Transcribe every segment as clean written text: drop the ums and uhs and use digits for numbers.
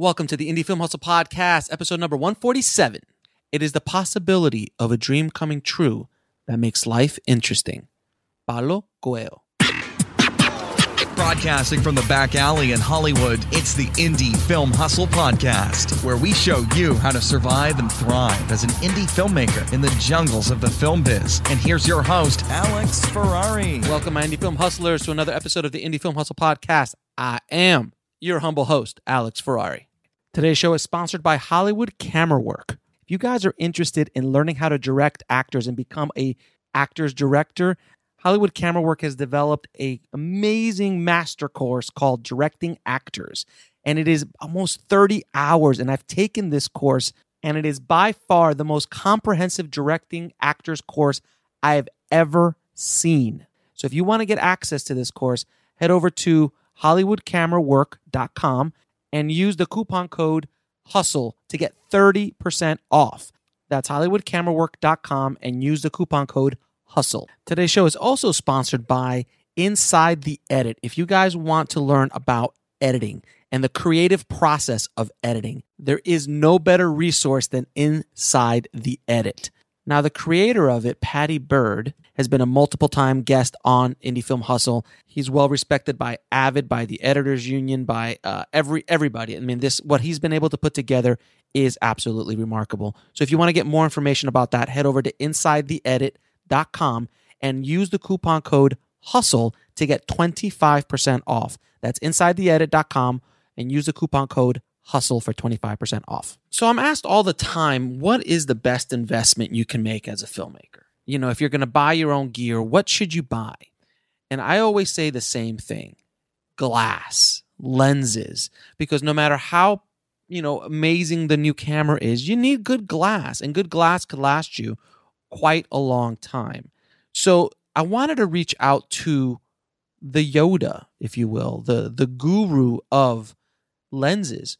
Welcome to the Indie Film Hustle Podcast, episode number 147. It is the possibility of a dream coming true that makes life interesting. Paulo Coelho. Broadcasting from the back alley in Hollywood, it's the Indie Film Hustle Podcast, where we show you how to survive and thrive as an indie filmmaker in the jungles of the film biz. And here's your host, Alex Ferrari. Welcome, my Indie Film Hustlers, to another episode of the Indie Film Hustle Podcast. I am your humble host, Alex Ferrari. Today's show is sponsored by Hollywood Camera Work. If you guys are interested in learning how to direct actors and become a actor's director, Hollywood Camera Work has developed an amazing master course called Directing Actors. And it is almost 30 hours. And I've taken this course, and it is by far the most comprehensive directing actors course I have ever seen. So if you want to get access to this course, head over to HollywoodCameraWork.com and use the coupon code HUSTLE to get 30% off. That's HollywoodCameraWork.com and use the coupon code HUSTLE. Today's show is also sponsored by Inside the Edit. If you guys want to learn about editing and the creative process of editing, there is no better resource than Inside the Edit. Now, the creator of it, Patty Bird, has been a multiple-time guest on Indie Film Hustle. He's well-respected by Avid, by the Editors Union, by everybody. I mean, what he's been able to put together is absolutely remarkable. So if you want to get more information about that, head over to InsideTheEdit.com and use the coupon code HUSTLE to get 25% off. That's InsideTheEdit.com and use the coupon code HUSTLE for 25% off. So I'm asked all the time, what is the best investment you can make as a filmmaker? You know, if you're going to buy your own gear, what should you buy? And I always say the same thing: glass, lenses, because no matter how, amazing the new camera is, you need good glass, and good glass could last you quite a long time. So I wanted to reach out to the Yoda, if you will, the guru of lenses.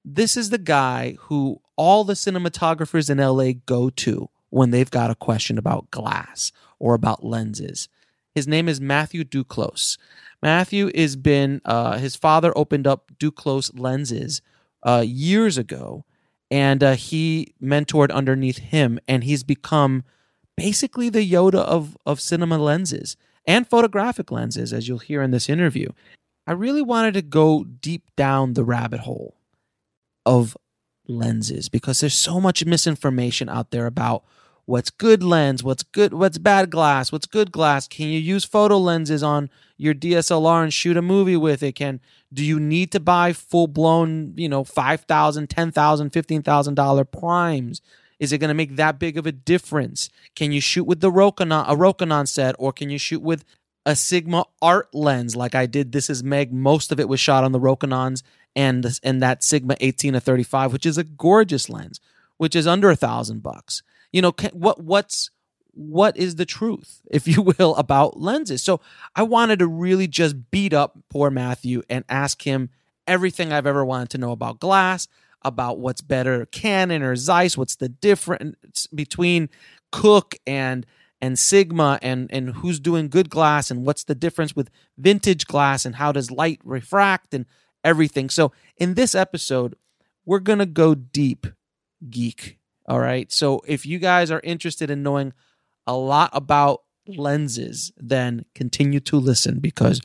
This is the guy who all the cinematographers in LA go to when they've got a question about glass or about lenses. His name is Matthew Duclos. Matthew has been, his father opened up Duclos Lenses years ago, and he mentored underneath him, and he's become basically the Yoda of cinema lenses and photographic lenses, as you'll hear in this interview. I really wanted to go deep down the rabbit hole of lenses because there's so much misinformation out there about what's good lens, what's bad glass, what's good glass. Can you use photo lenses on your DSLR and shoot a movie with it? Do you need to buy full-blown, $5,000, $10,000, $15,000 primes? Is it going to make that big of a difference? Can you shoot with a Rokinon set, or can you shoot with a Sigma art lens like I did? This is Meg. Most of it was shot on the Rokinons and that Sigma 18-35, which is a gorgeous lens, which is under $1,000. What is the truth, if you will, about lenses? So I wanted to really just beat up poor Matthew and ask him everything I've ever wanted to know about glass, about what's better, Canon or Zeiss, what's the difference between Cooke and Sigma, and who's doing good glass, and what's the difference with vintage glass, and how does light refract, and everything. So in this episode, we're going to go deep geek. All right. So if you guys are interested in knowing a lot about lenses, then continue to listen, because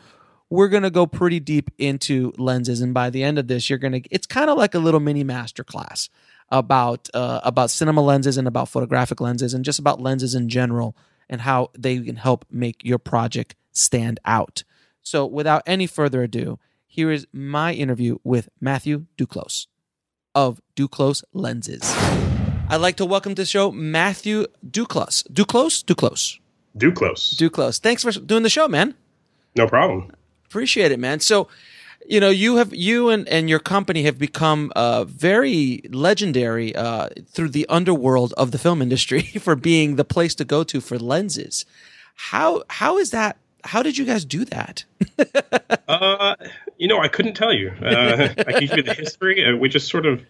we're going to go pretty deep into lenses. And by the end of this, it's kind of like a little mini masterclass about cinema lenses and about photographic lenses and just about lenses in general and how they can help make your project stand out. So without any further ado, here is my interview with Matthew Duclos of Duclos Lenses. I'd like to welcome to the show Matthew Duclos. Duclos. Thanks for doing the show, man. No problem. Appreciate it, man. So, you and your company have become very legendary through the underworld of the film industry for being the place to go to for lenses. How is that? How did you guys do that? I couldn't tell you. I can give you the history. We just sort of,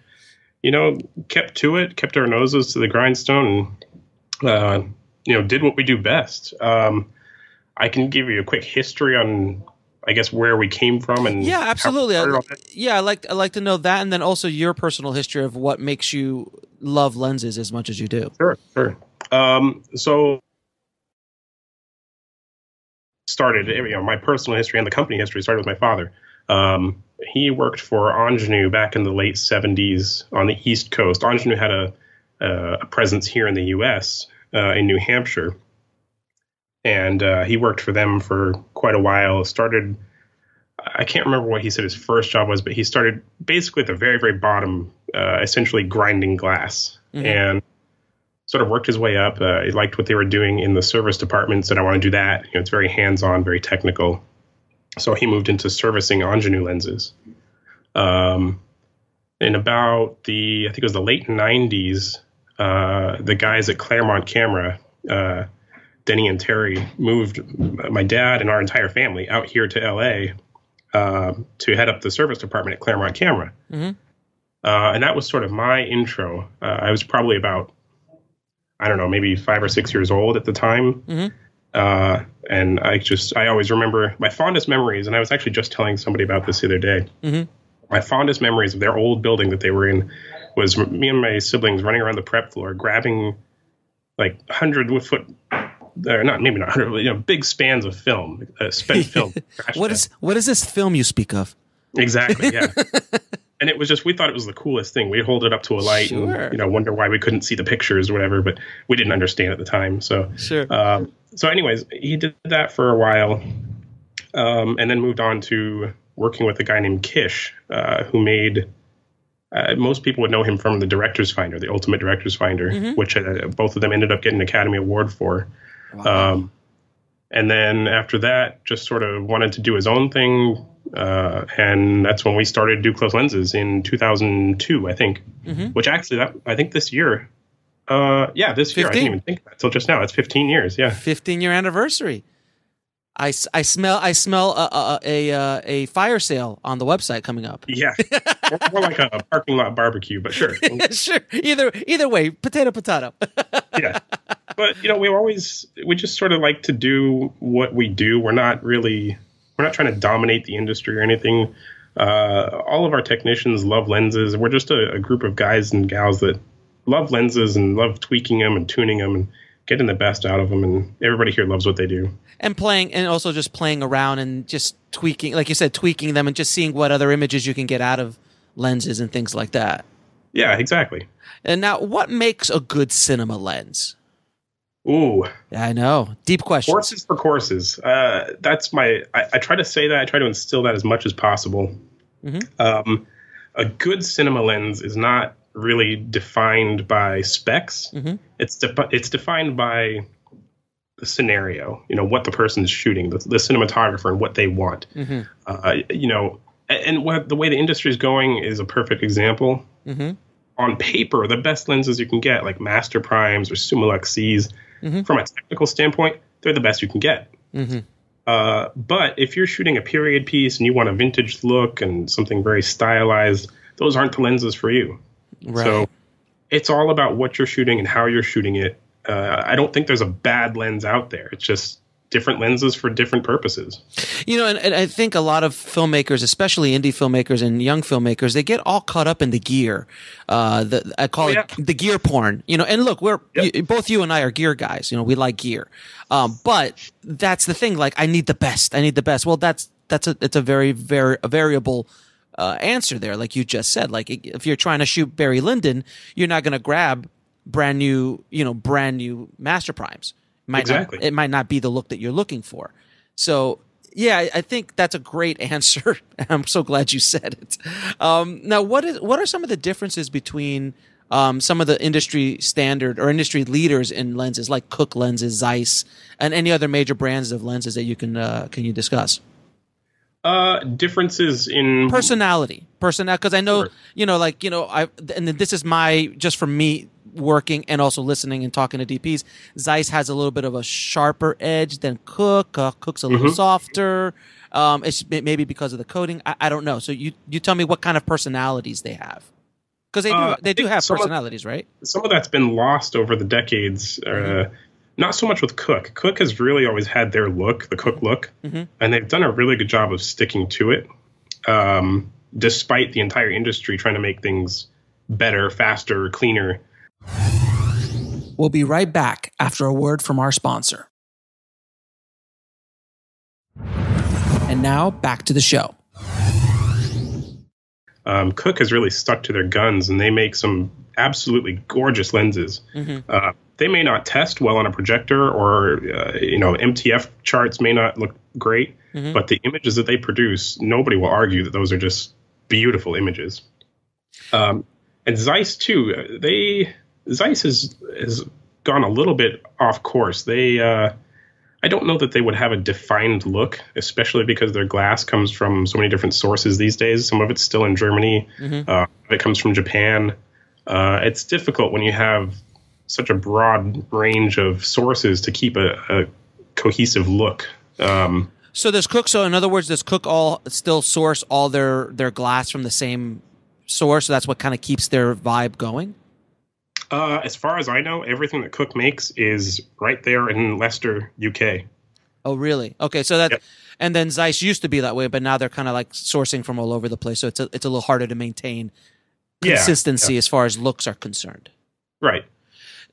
kept to it, kept our noses to the grindstone, and, did what we do best. I can give you a quick history on I guess, where we came from and yeah, absolutely. how we started all that? Yeah, I like to know that, and then also your personal history of what makes you love lenses as much as you do. Sure. So started, my personal history and the company history started with my father. He worked for Ingenue back in the late 70s on the East Coast. Ingenue had a presence here in the U.S. In New Hampshire, and he worked for them for quite a while. Started, I can't remember what he said his first job was, but he started basically at the very, very bottom, essentially grinding glass, and sort of worked his way up. He liked what they were doing in the service department, said, I want to do that. It's very hands-on, very technical. So he moved into servicing Ingenue lenses. In about I think it was the late 90s, the guys at Claremont Camera, Denny and Terry, moved my dad and our entire family out here to L.A. To head up the service department at Claremont Camera. And that was sort of my intro. I was probably about, I don't know, maybe 5 or 6 years old at the time. And I always remember my fondest memories, and I was actually just telling somebody about this the other day. My fondest memories of their old building that they were in was me and my siblings running around the prep floor, grabbing like 100-foot, not 100, big spans of film, spent film. What is this film you speak of? Exactly, yeah. And it was just, we thought it was the coolest thing. We'd hold it up to a light and, wonder why we couldn't see the pictures or whatever, but we didn't understand at the time. So, so anyways, he did that for a while, and then moved on to working with a guy named Kish, who made, most people would know him from the Director's Finder, the Ultimate Director's Finder, which both of them ended up getting an Academy Award for. Wow. And then after that, just sort of wanted to do his own thing. And that's when we started Duclos Lenses in 2002, I think, which actually, I think this year, this year, I didn't even think about it until just now. It's 15 years. Yeah. 15-year anniversary. I smell a fire sale on the website coming up. Yeah. More like a parking lot barbecue, but sure. Sure. Either way, potato. Yeah. But, we just sort of like to do what we do. We're not trying to dominate the industry or anything. All of our technicians love lenses. We're just a group of guys and gals that love lenses and love tweaking them and tuning them and getting the best out of them. And everybody here loves what they do. And also just playing around and just tweaking, like you said, tweaking them and just seeing what other images you can get out of lenses and things like that. Yeah, exactly. And now, what makes a good cinema lens? Ooh. Yeah, I know. Deep question. Courses for courses. That's I try to say that. I try to instill that as much as possible. A good cinema lens is not really defined by specs. It's defined by the scenario, what the person's shooting, the cinematographer and what they want. And the way the industry is going is a perfect example. On paper, the best lenses you can get, like Master Primes or Summilux Cs, from a technical standpoint, they're the best you can get. But if you're shooting a period piece and you want a vintage look and something very stylized, those aren't the lenses for you. Right. So it's all about what you're shooting and how you're shooting it. I don't think there's a bad lens out there. It's just different lenses for different purposes. And I think a lot of filmmakers, especially indie filmmakers and young filmmakers, they get all caught up in the gear. I call it the gear porn. And look, both you and I are gear guys. We like gear. But that's the thing. Like, I need the best. Well, it's a very, very variable answer there. Like you just said, like if you're trying to shoot Barry Lyndon, you're not going to grab brand new Master Primes. It might not be the look that you're looking for. So, yeah, I think that's a great answer. I'm so glad you said it. Now, what are some of the differences between some of the industry standard or industry leaders in lenses like Cooke Lenses, Zeiss, and any other major brands of lenses that you can you discuss? Differences in personality, because I know, sure. And this is just from me working and also listening and talking to DPs. Zeiss has a little bit of a sharper edge than Cooke. Cooke's a little softer. It's maybe because of the coating. I don't know. So you tell me what kind of personalities they have, because they do have personalities, right? Some of that's been lost over the decades. Not so much with Cooke. Cooke has really always had their look, the Cooke look, and they've done a really good job of sticking to it, despite the entire industry trying to make things better, faster, cleaner. We'll be right back after a word from our sponsor. And now back to the show. Cooke has really stuck to their guns, and they make some absolutely gorgeous lenses. They may not test well on a projector, or MTF charts may not look great, but the images that they produce, nobody will argue that those are just beautiful images. And Zeiss too. Zeiss has gone a little bit off course. I don't know that they would have a defined look, especially because their glass comes from so many different sources these days. Some of it's still in Germany. It comes from Japan. It's difficult when you have such a broad range of sources to keep a cohesive look. So does Cooke? So in other words, does Cooke all still source all their glass from the same source? So that's what kind of keeps their vibe going? As far as I know, everything that Cooke makes is right there in Leicester, UK. Oh, really? Okay, so that, and then Zeiss used to be that way, but now they're kind of like sourcing from all over the place. So it's a little harder to maintain consistency as far as looks are concerned. Right.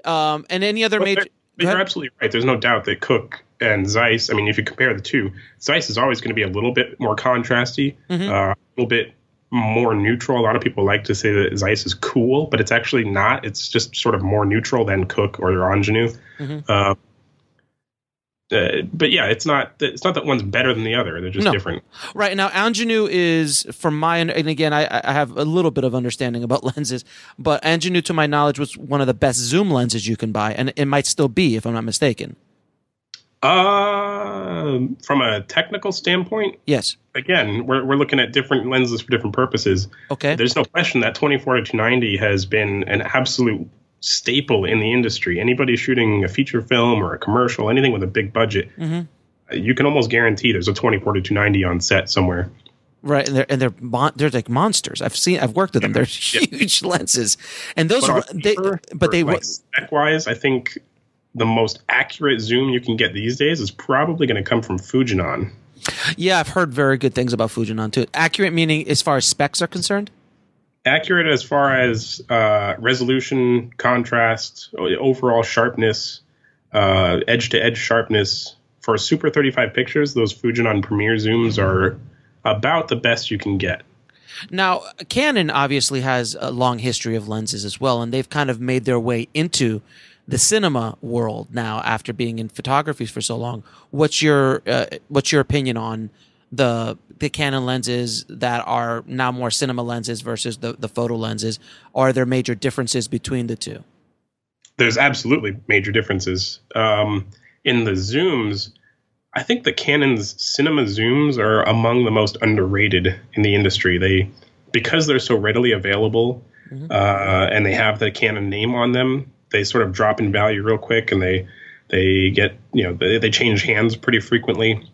And any other major? You're absolutely right. There's no doubt that Cooke and Zeiss, I mean, if you compare the two, Zeiss is always going to be a little bit more contrasty, a little bit more neutral. A lot of people like to say that Zeiss is cool, but it's actually not. It's just sort of more neutral than Cooke or your Ingenue. But yeah, it's not that one's better than the other. They're just different. Right. Now, Ingenue is, from my, and again, I have a little bit of understanding about lenses, but Ingenue, to my knowledge, was one of the best zoom lenses you can buy, and it might still be, if I'm not mistaken. From a technical standpoint, yes. Again, we're looking at different lenses for different purposes. Okay. There's no question that 24-290 has been an absolute staple in the industry. Anybody shooting a feature film or a commercial, anything with a big budget, you can almost guarantee there's a 24-290 on set somewhere. Right, and they're like monsters. I've worked with them. They're huge lenses, and those spec wise, I think the most accurate zoom you can get these days is probably going to come from Fujinon. Yeah, I've heard very good things about Fujinon too. Accurate meaning as far as specs are concerned? Accurate as far as resolution, contrast, overall sharpness, edge-to-edge sharpness. For Super 35 pictures, those Fujinon Premier zooms are about the best you can get. Now, Canon obviously has a long history of lenses as well, and they've kind of made their way into the cinema world now after being in photography for so long. What's your opinion on the Canon lenses that are now more cinema lenses versus the photo lenses? Are there major differences between the two? There's absolutely major differences. In the zooms, I think the Canon's cinema zooms are among the most underrated in the industry. Because they're so readily available, and they have the Canon name on them, they sort of drop in value real quick, and they get, they change hands pretty frequently.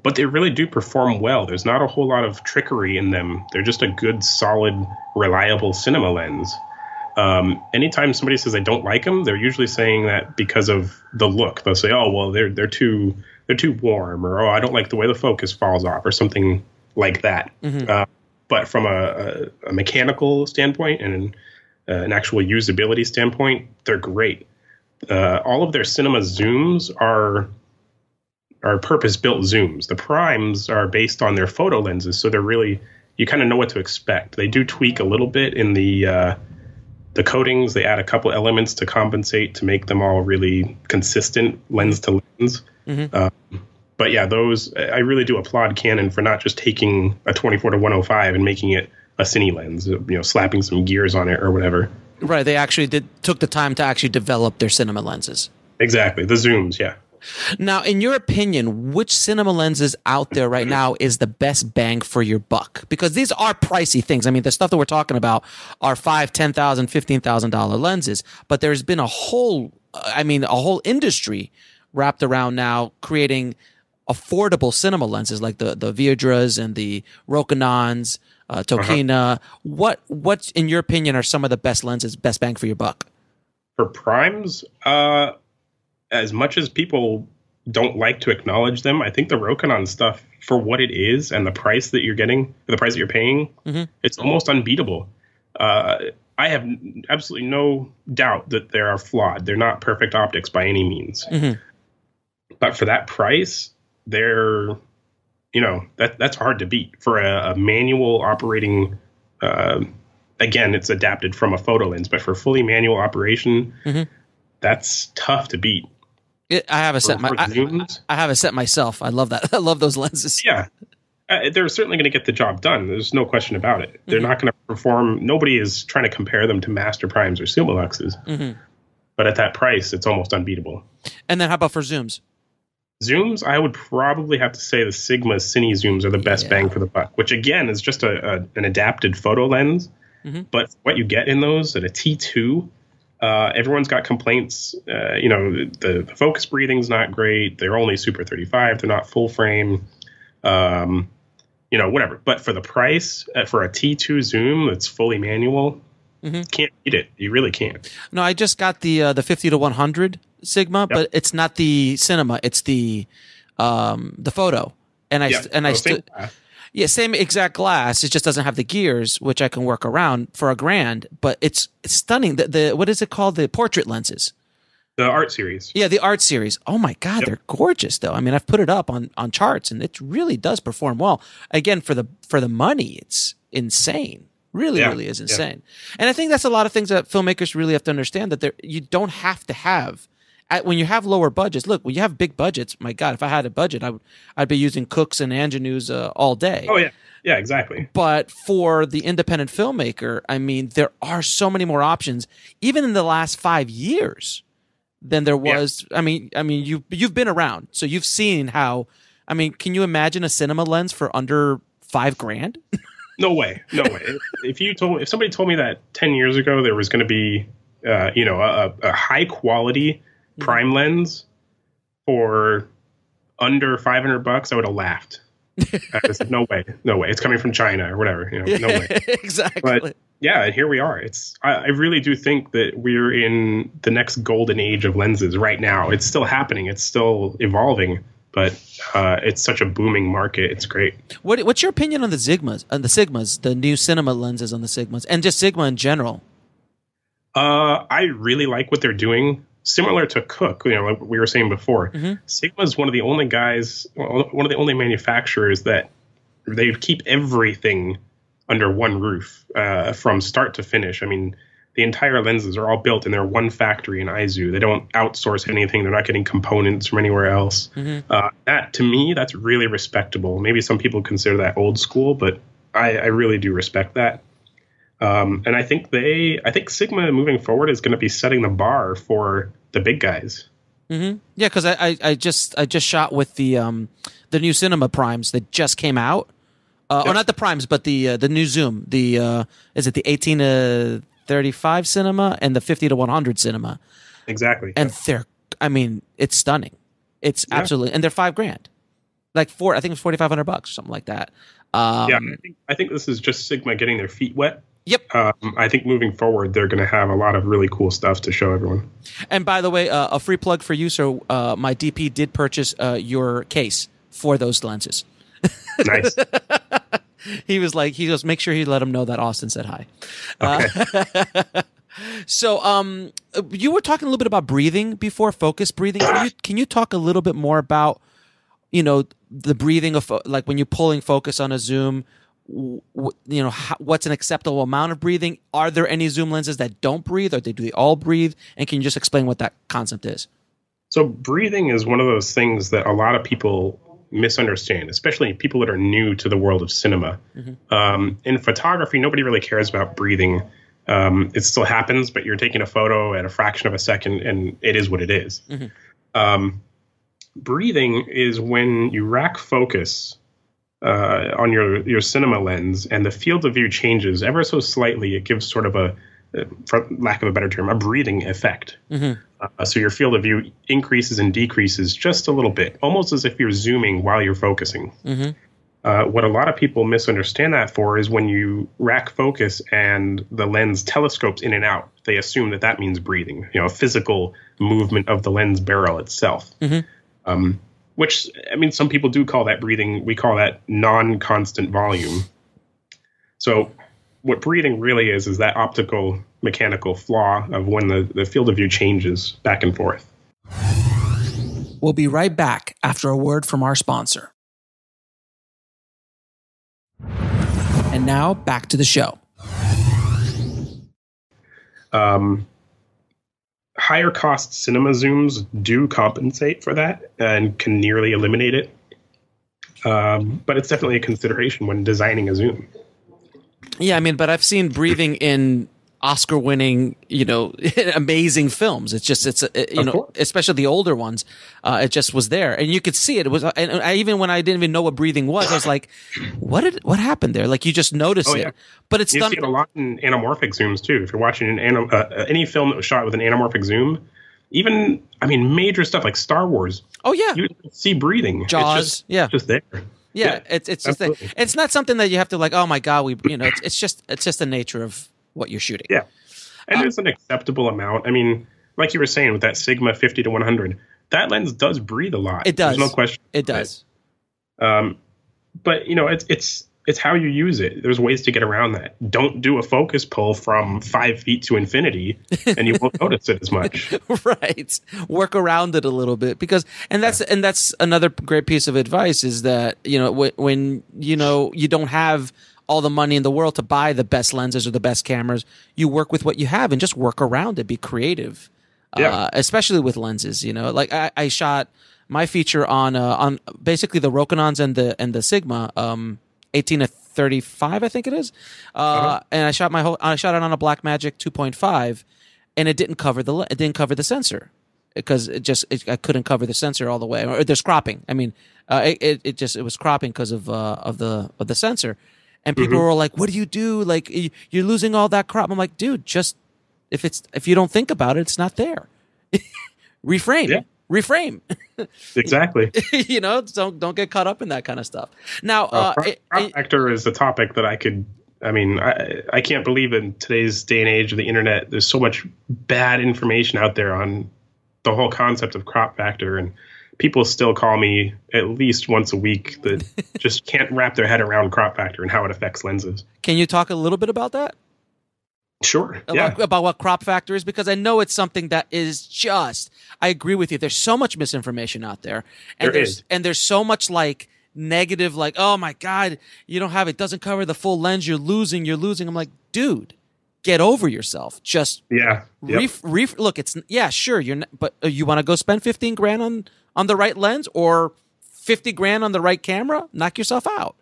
But they really do perform well. There's not a whole lot of trickery in them. They're just a good, solid, reliable cinema lens. Anytime somebody says they don't like them, they're usually saying that because of the look. They'll say, "Oh, well, they're too warm," or "Oh, I don't like the way the focus falls off," or something like that. But from a mechanical standpoint and an actual usability standpoint, they're great. All of their cinema zooms are purpose-built zooms. The primes are based on their photo lenses, so they're really, you kind of know what to expect. They do tweak a little bit in the coatings. They add a couple elements to compensate to make them all really consistent lens to lens. But yeah, I really do applaud Canon for not just taking a 24-105 and making it a cine lens, slapping some gears on it or whatever. Right. They actually took the time to actually develop their cinema lenses. Exactly. The zooms. Yeah. Now, in your opinion, which cinema lenses out there right now is the best bang for your buck? Because these are pricey things. I mean, the stuff that we're talking about are $5,000, $10,000, $15,000 lenses, but there's been a whole industry wrapped around now creating affordable cinema lenses like the Viedras and the Rokinons, Tokina. What, in your opinion, are some of the best lenses, best bang for your buck? For primes, as much as people don't like to acknowledge them, I think the Rokinon stuff, for what it is and the price that you're getting, the price that you're paying, it's almost unbeatable. I have absolutely no doubt that they are flawed. They're not perfect optics by any means. But for that price, they're, you know, that's hard to beat. For a manual operating, again, it's adapted from a photo lens, but for fully manual operation, that's tough to beat. I have a set. I have a set myself. I love that. I love those lenses. Yeah, they're certainly going to get the job done. There's no question about it. They're not going to perform. Nobody is trying to compare them to Master Primes or Summoluxes. But at that price, it's almost unbeatable. And then how about for zooms? Zooms, I would probably have to say the Sigma Cine zooms are the best bang for the buck, which again is just an adapted photo lens. But what you get in those at a T2, everyone's got complaints. You know, the focus breathing's not great. They're only Super 35. They're not full frame. You know, whatever. But for the price, for a T2 zoom that's fully manual, can't beat it. You really can't. No, I just got the 50 to 100 Sigma, but it's not the cinema. It's the photo. And I still. Yeah, same exact glass. It just doesn't have the gears, which I can work around for $1,000. But it's stunning. The what is it called? The portrait lenses. The art series. Yeah, the art series. Oh my God, they're gorgeous though. I mean, I've put it up on charts, and it really does perform well. Again, for the money, it's insane. Really is insane. And I think that's a lot of things that filmmakers really have to understand, that you don't have to have. When you have lower budgets, look, when you have big budgets, my God, if I had a budget, I'd be using Cooks and Ingenues all day. Oh, yeah. Yeah, exactly. But for the independent filmmaker, I mean, there are so many more options, even in the last 5 years, than there was. I mean, you've been around, so you've seen how. I mean, can you imagine a cinema lens for under $5,000? No way. If somebody told me that 10 years ago there was going to be, a high quality prime lens for under $500, I would have laughed. I said, no way. It's coming from China or whatever. No way. Exactly. But yeah, here we are. I really do think that we're in the next golden age of lenses right now. It's still happening. It's still evolving, but it's such a booming market. It's great. What's your opinion on the Sigmas, the new cinema lenses on the Sigmas, and just Sigma in general? I really like what they're doing. Similar to Cook, like we were saying before, Sigma is one of the only manufacturers that they keep everything under one roof from start to finish. I mean, the entire lenses are all built in their one factory in Aizu. They don't outsource anything. They're not getting components from anywhere else. That, to me, that's really respectable. Maybe some people consider that old school, but I really do respect that. And I think Sigma moving forward is going to be setting the bar for the big guys. Yeah, because I just shot with the new Cinema Primes that just came out. Or not the Primes, but the new Zoom. Is it the 18 to 35 Cinema and the 50 to 100 Cinema? Exactly. And it's stunning. It's absolutely, and they're $5,000. Like I think it's $4,500 or something like that. I think this is just Sigma getting their feet wet. Yep. I think moving forward, they're going to have a lot of really cool stuff to show everyone. And by the way, a free plug for you. So my DP did purchase your case for those lenses. Nice. He goes, make sure you let him know that Austin said hi. Okay. So you were talking a little bit about breathing before, focus breathing. Can you talk a little bit more about, the breathing of, like when you're pulling focus on a zoom, what's an acceptable amount of breathing? Are there any zoom lenses that don't breathe, or do they all breathe? And can you just explain what that concept is? So breathing is one of those things that a lot of people misunderstand, especially people that are new to the world of cinema. In photography, nobody really cares about breathing. It still happens, but you're taking a photo at a fraction of a second, and it is what it is. Breathing is when you rack focus on your cinema lens, and the field of view changes ever so slightly. It gives sort of for lack of a better term, a breathing effect. So your field of view increases and decreases just a little bit, almost as if you're zooming while you're focusing. What a lot of people misunderstand that for is when you rack focus and the lens telescopes in and out, they assume that that means breathing, physical movement of the lens barrel itself. Which, I mean, some people do call that breathing. We call that non-constant volume. So what breathing really is that optical mechanical flaw of when the field of view changes back and forth. We'll be right back after a word from our sponsor. And now back to the show. Higher cost cinema zooms do compensate for that and can nearly eliminate it. But it's definitely a consideration when designing a zoom. Yeah, I mean, but I've seen breathing in Oscar-winning, amazing films. Especially the older ones. It just was there, and you could see it. It was, and even when I didn't even know what breathing was, I was like, "What happened there?" Like you just notice it. But it's you done. See it a lot in anamorphic zooms too. If you're watching any film that was shot with an anamorphic zoom, even major stuff like Star Wars. Oh yeah, you see breathing. Jaws. Just there. Yeah, it's just it's not something that you have to like. Oh my god, it's just the nature of what you're shooting. Yeah. And there's an acceptable amount. I mean, like you were saying with that Sigma 50 to 100, that lens does breathe a lot. It does. There's no question. It does. But it's how you use it. There's ways to get around that. Don't do a focus pull from 5 feet to infinity and you won't notice it as much. Right. Work around it a little bit that's another great piece of advice is that, when you don't have all the money in the world to buy the best lenses or the best cameras, you work with what you have and just work around it. Be creative, especially with lenses. Like I shot my feature on basically the Rokinons and the Sigma 18 to 35, I think it is, and I shot it on a Blackmagic 2.5, and it didn't cover the sensor because I couldn't cover the sensor all the way, or there's cropping. I mean, it was cropping because of the sensor. And people were like, "What do you do? Like, you're losing all that crop." I'm like, "Dude, just if you don't think about it, it's not there. Reframe, reframe." Exactly. Don't get caught up in that kind of stuff. Now, crop factor is a topic that I can't believe in today's day and age of the internet. There's so much bad information out there on the whole concept of crop factor, and people still call me at least once a week that just can't wrap their head around crop factor and how it affects lenses. Can you talk a little bit about that? Sure. About what crop factor is, because I know it's something that is I agree with you. There's so much misinformation out there. And there's so much like negative, like, oh my God, you don't have it. Doesn't cover the full lens. You're losing. I'm like, dude, get over yourself. Just look, it's sure. But you want to go spend $15,000 on the right lens or $50,000 on the right camera? Knock yourself out.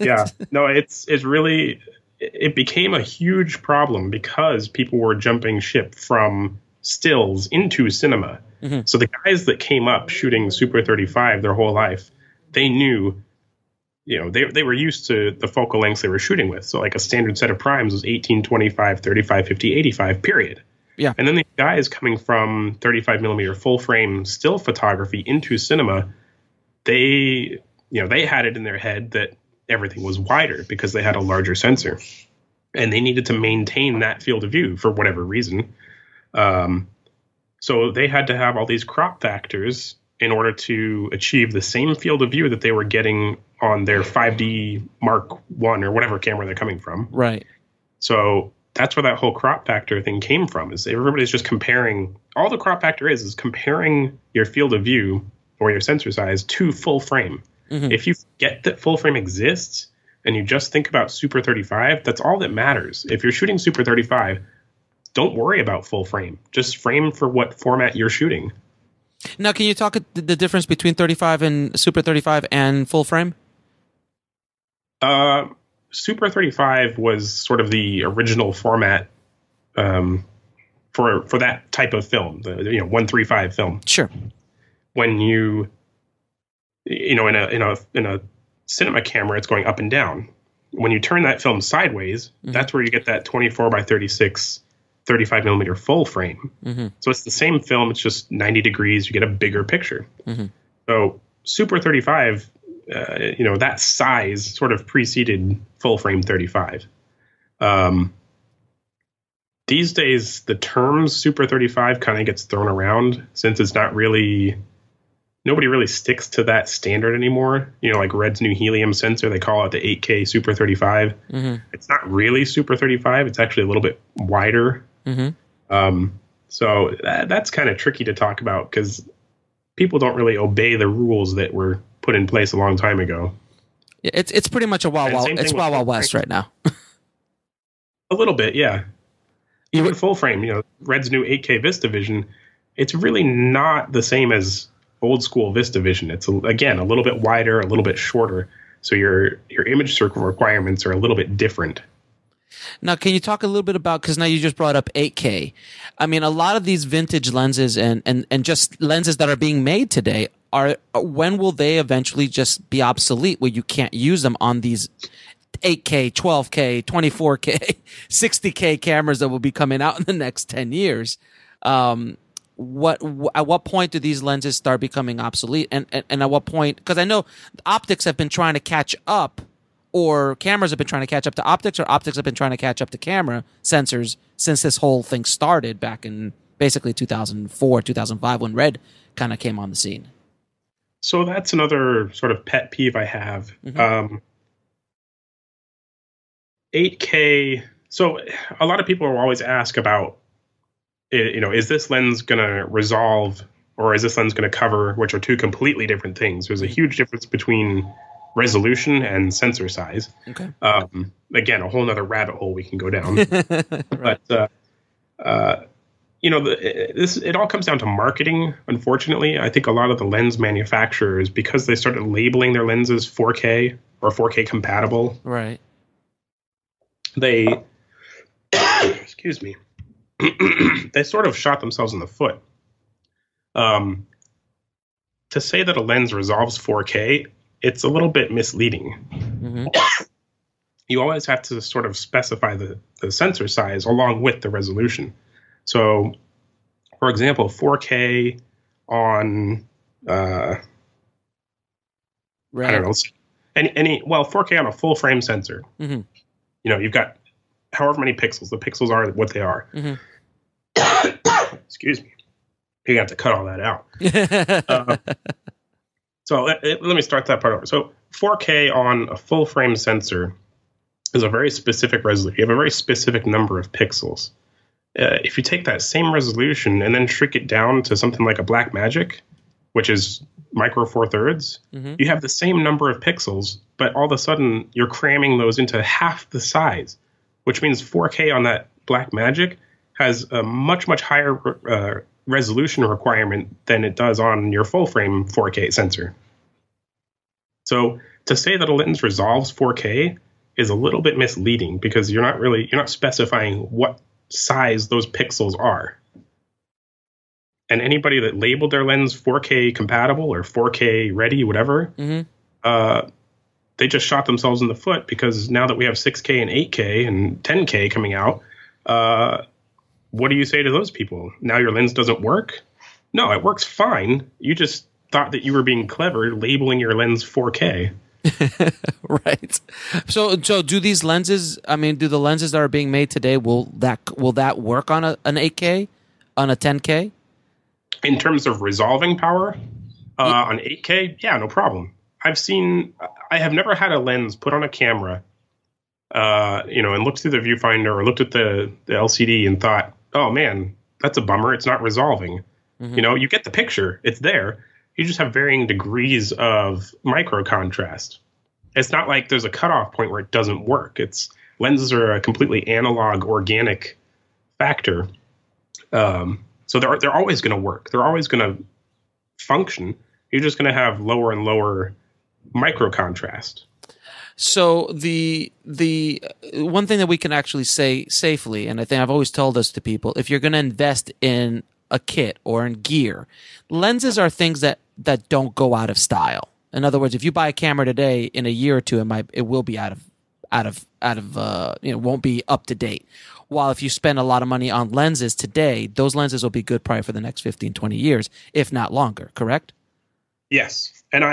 Yeah, no, it's really, it became a huge problem because people were jumping ship from stills into cinema. So the guys that came up shooting Super 35 their whole life, they knew, they were used to the focal lengths they were shooting with. So like a standard set of primes was 18, 25, 35, 50, 85, period. Yeah. And then the guys coming from 35 millimeter full frame still photography into cinema, they had it in their head that everything was wider because they had a larger sensor and they needed to maintain that field of view for whatever reason. So they had to have all these crop factors in order to achieve the same field of view that they were getting on their 5D Mark I or whatever camera they're coming from. Right. So that's where that whole crop factor thing came from, is everybody's just comparing. All the crop factor is comparing your field of view or your sensor size to full frame. If you forget that full frame exists and you just think about Super 35, that's all that matters. If you're shooting Super 35, don't worry about full frame. Just frame for what format you're shooting. Now, can you talk the difference between 35 and Super 35 and full frame? Super 35 was sort of the original format for that type of film, the 135 film. Sure. When you in a cinema camera, it's going up and down. When you turn that film sideways, that's where you get that 24 by 36, 35 millimeter full frame. So it's the same film. It's just 90 degrees. You get a bigger picture. So Super 35 that size sort of preceded full frame 35. These days, the term Super 35 kind of gets thrown around since it's not really, nobody really sticks to that standard anymore. Like Red's new helium sensor, they call it the 8K Super 35. Mm-hmm. It's not really Super 35. It's actually a little bit wider. Mm-hmm. So that's kind of tricky to talk about because people don't really obey the rules that were put in place a long time ago. Yeah, it's pretty much a Wild West right now. A little bit, yeah. Even full frame, Red's new 8K VistaVision, it's really not the same as old school VistaVision. It's, again, a little bit wider, a little bit shorter. So your image circle requirements are a little bit different. Now, can you talk a little bit about, because now you just brought up 8K. I mean, a lot of these vintage lenses and just lenses that are being made today, when will they eventually just be obsolete where you can't use them on these 8K, 12K, 24K, 60K cameras that will be coming out in the next 10 years? At what point do these lenses start becoming obsolete? And at what point, because I know optics have been trying to catch up, or cameras have been trying to catch up to optics, or optics have been trying to catch up to camera sensors since this whole thing started back in basically 2004, 2005 when Red kind of came on the scene. So that's another sort of pet peeve I have. Mm-hmm. 8K. So a lot of people will always ask about, is this lens going to resolve or is this lens going to cover, which are two completely different things. There's a huge difference between resolution and sensor size. Okay. Again, a whole nother rabbit hole we can go down. Right. But, it all comes down to marketing, unfortunately. I think a lot of the lens manufacturers, because they started labeling their lenses 4K or 4K compatible. Right. They, excuse me, they sort of shot themselves in the foot. To say that a lens resolves 4K, it's a little bit misleading. Mm-hmm. You always have to sort of specify the sensor size along with the resolution. So, for example, 4K on, I don't know, 4K on a full frame sensor. Mm-hmm. You've got however many pixels. The pixels are what they are. Mm-hmm. Excuse me. You have to cut all that out. So let me start that part over. So 4K on a full frame sensor is a very specific resolution. You have a very specific number of pixels. If you take that same resolution and then shrink it down to something like a Blackmagic, which is micro four thirds, mm-hmm. you have the same number of pixels, but all of a sudden you're cramming those into half the size, which means 4K on that Blackmagic has a much, much higher resolution requirement than it does on your full frame 4K sensor. So to say that a lens resolves 4K is a little bit misleading because you're not specifying what size those pixels are. And anybody that labeled their lens 4K compatible or 4K ready, whatever, mm-hmm. They just shot themselves in the foot because now that we have 6K and 8K and 10K coming out, what do you say to those people? Now your lens doesn't work? No, it works fine. You just thought that you were being clever labeling your lens 4K. Right. So do these lenses, do the lenses that are being made today, will that work on an 8K, on a 10K? In terms of resolving power, on 8K, yeah, no problem. I have never had a lens put on a camera, and looked through the viewfinder or looked at the LCD and thought, oh man, that's a bummer. It's not resolving. Mm-hmm. You get the picture. It's there. You just have varying degrees of micro contrast. It's not like there's a cutoff point where it doesn't work. Lenses are a completely analog, organic factor. So they're always going to work. They're always going to function. You're just going to have lower and lower micro contrast. So the one thing that we can actually say safely, and I think I've always told this to people, if you're going to invest in a kit or in gear, lenses are things that don't go out of style. In other words, if you buy a camera today, in a year or two, it will be won't be up to date. While if you spend a lot of money on lenses today, those lenses will be good probably for the next 15, 20 years, if not longer, correct? Yes. And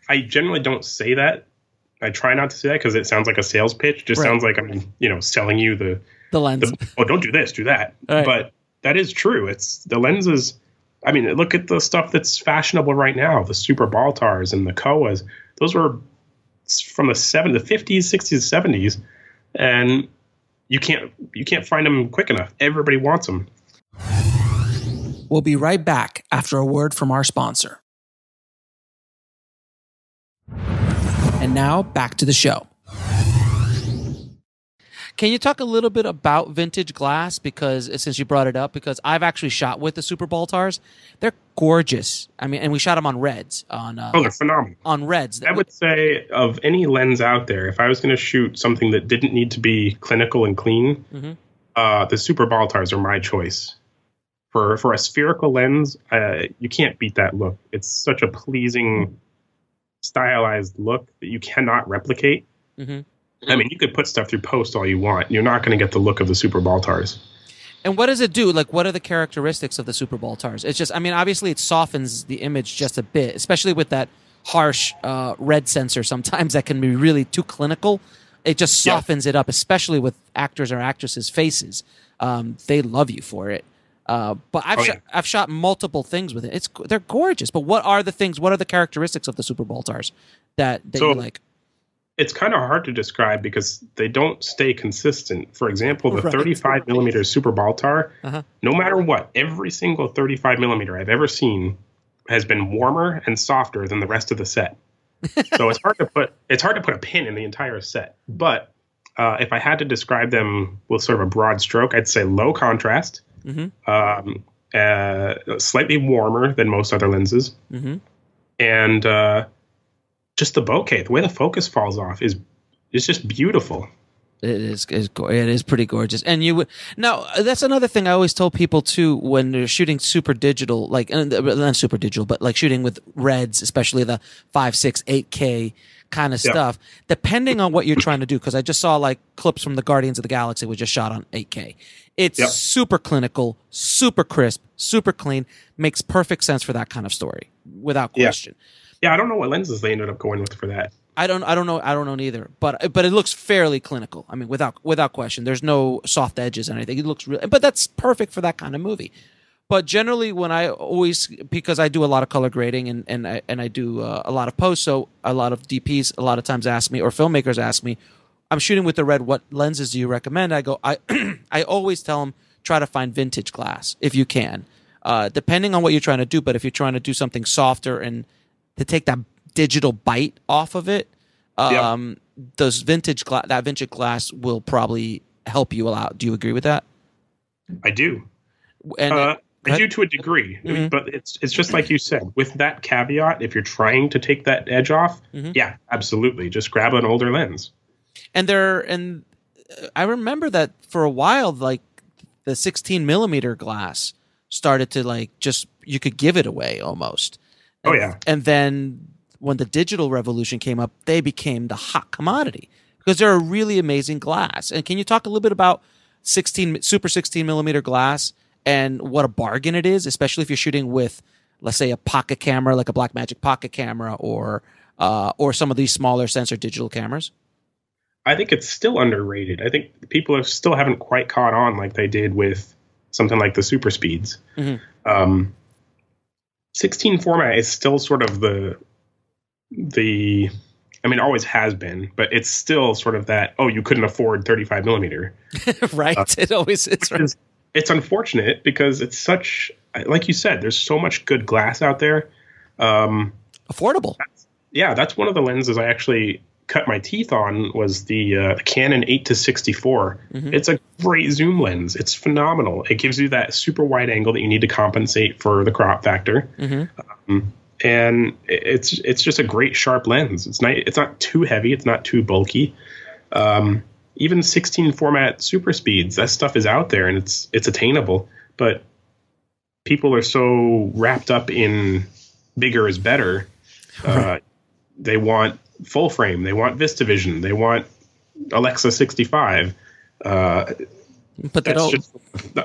I generally don't say that. I try not to say that because it sounds like a sales pitch. It just sounds like I'm, selling you the lens. Don't do this, do that. Right. But that is true. It's the lenses. I mean, look at the stuff that's fashionable right now. The Super Baltars and the Kowas. Those were from the 50s, 60s, 70s, and you can't find them quick enough. Everybody wants them. We'll be right back after a word from our sponsor. And now back to the show. Can you talk a little bit about vintage glass? Because since you brought it up, because I've actually shot with the Super Baltars. They're gorgeous. I mean, and we shot them on reds. They're phenomenal. On reds. I would say of any lens out there, if I was going to shoot something that didn't need to be clinical and clean, the Super Baltars are my choice. For a spherical lens, you can't beat that look. It's such a pleasing, stylized look that you cannot replicate. I mean, you could put stuff through post all you want. You're not going to get the look of the Super Baltars. And what does it do? Like, what are the characteristics of the Super Baltars? It's just, I mean, obviously it softens the image just a bit, especially with that harsh red sensor sometimes that can be really too clinical. It just softens it up, especially with actors or actresses' faces. They love you for it. But I've shot multiple things with it. They're gorgeous. But what are the things? What are the characteristics of the Super Baltars that you like? It's kind of hard to describe because they don't stay consistent. For example, the 35 millimeter Super Baltar, no matter what, every single 35 millimeter I've ever seen has been warmer and softer than the rest of the set. So it's hard to put a pin in the entire set. But if I had to describe them with sort of a broad stroke, I'd say low contrast, slightly warmer than most other lenses, and just the bokeh, the way the focus falls off is just beautiful. It is pretty gorgeous. And now that's another thing I always told people too when they're shooting super digital, like not super digital, but like shooting with reds, especially the 5, 6, 8K kind of stuff. Depending on what you're trying to do, because I just saw like clips from the Guardians of the Galaxy, which just shot on 8K. It's super clinical, super crisp, super clean. Makes perfect sense for that kind of story, without question. Yeah, I don't know what lenses they ended up going with for that. I don't know neither. But it looks fairly clinical. I mean, without question. There's no soft edges or anything. It looks real, but that's perfect for that kind of movie. But generally, because I do a lot of color grading and I do a lot of posts, so a lot of DPs a lot of times ask me, or filmmakers ask me, I'm shooting with the red. What lenses do you recommend? I go, I always tell them, try to find vintage glass if you can, depending on what you're trying to do. But if you're trying to do something softer and to take that digital bite off of it, those vintage glass will probably help you out. Do you agree with that? I do. And I do to a degree, but it's just like you said. With that caveat, if you're trying to take that edge off, yeah, absolutely, just grab an older lens. And I remember that for a while, like the 16 millimeter glass started to you could give it away almost. And then when the digital revolution came up, they became the hot commodity because they're a really amazing glass. And can you talk a little bit about Super 16 millimeter glass and what a bargain it is, especially if you're shooting with, let's say, a pocket camera, like a Blackmagic pocket camera, or some of these smaller sensor digital cameras? I think it's still underrated. I think people still haven't quite caught on like they did with something like the super speeds. 16 format is still sort of the I mean, always has been, but it's still sort of that, you couldn't afford 35 millimeter. Right. It always is. Right. It's unfortunate because it's such, like you said, there's so much good glass out there. Affordable. That's one of the lenses I actually cut my teeth on was the Canon 8-64. It's a great zoom lens. It's phenomenal. It gives you that super wide angle that you need to compensate for the crop factor. And it's just a great sharp lens. It's not too heavy. It's not too bulky. Even 16 format super speeds, that stuff is out there and it's attainable. But people are so wrapped up in bigger is better. They want full frame. They want VistaVision. They want Alexa 65. But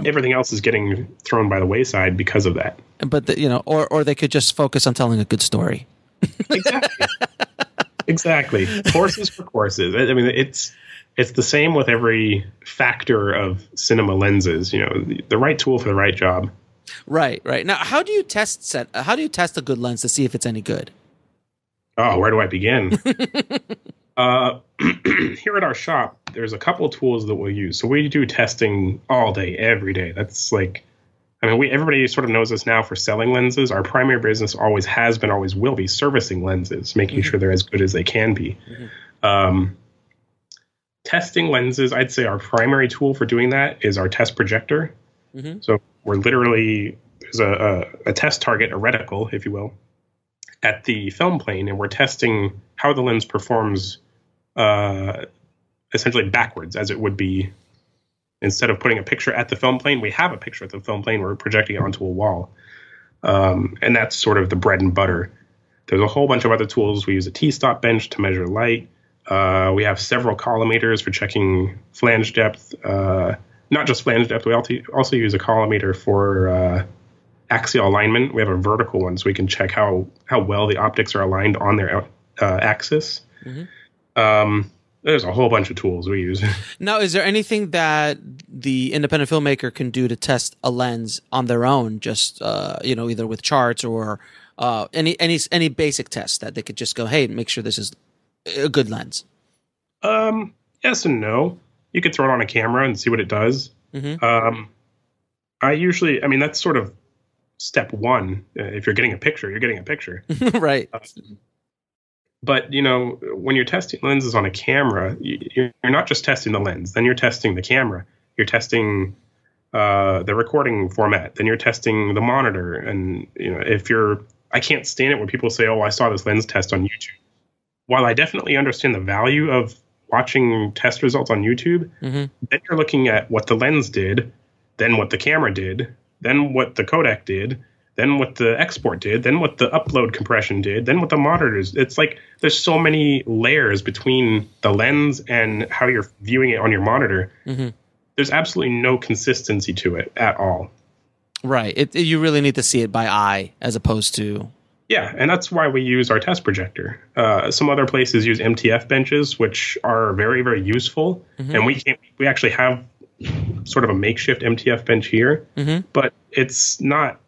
everything else is getting thrown by the wayside because of that. But or they could just focus on telling a good story. Exactly. Exactly. Horses for courses. I mean, it's the same with every factor of cinema lenses. You know, the right tool for the right job. Right. Now, how do you test a good lens to see if it's any good? Oh, where do I begin? Here at our shop, there's a couple of tools that we'll use. So we do testing all day, every day. That's like, I mean, everybody sort of knows us now for selling lenses. Our primary business always has been, always will be servicing lenses, making sure they're as good as they can be. Testing lenses, I'd say our primary tool for doing that is our test projector. So we're literally, there's a test target, a reticle, if you will, at the film plane, and we're testing how the lens performs essentially backwards, as it would be. Instead of putting a picture at the film plane, we have a picture at the film plane. We're projecting it onto a wall. And that's sort of the bread and butter. There's a whole bunch of other tools. We use a T-stop bench to measure light. We have several collimators for checking flange depth. Not just flange depth. We also use a collimator for axial alignment. We have a vertical one, so we can check how well the optics are aligned on their axis. There's a whole bunch of tools we use. Now, is there anything that the independent filmmaker can do to test a lens on their own, just either with charts or any basic tests that they could just go, hey, make sure this is a good lens? Yes and no. You could throw it on a camera and see what it does. I mean, that's sort of step one. If you're getting a picture, you're getting a picture. Right. But, when you're testing lenses on a camera, you're not just testing the lens. Then you're testing the camera. You're testing the recording format. Then you're testing the monitor. And, I can't stand it when people say, oh, I saw this lens test on YouTube. While I definitely understand the value of watching test results on YouTube, then you're looking at what the lens did, then what the camera did, then what the codec did, then what the export did, then what the upload compression did, then what the monitors. It's like there's so many layers between the lens and how you're viewing it on your monitor. There's absolutely no consistency to it at all. Right. You really need to see it by eye as opposed to... Yeah, and that's why we use our test projector. Some other places use MTF benches, which are very, very useful. And we actually have sort of a makeshift MTF bench here, but it's not...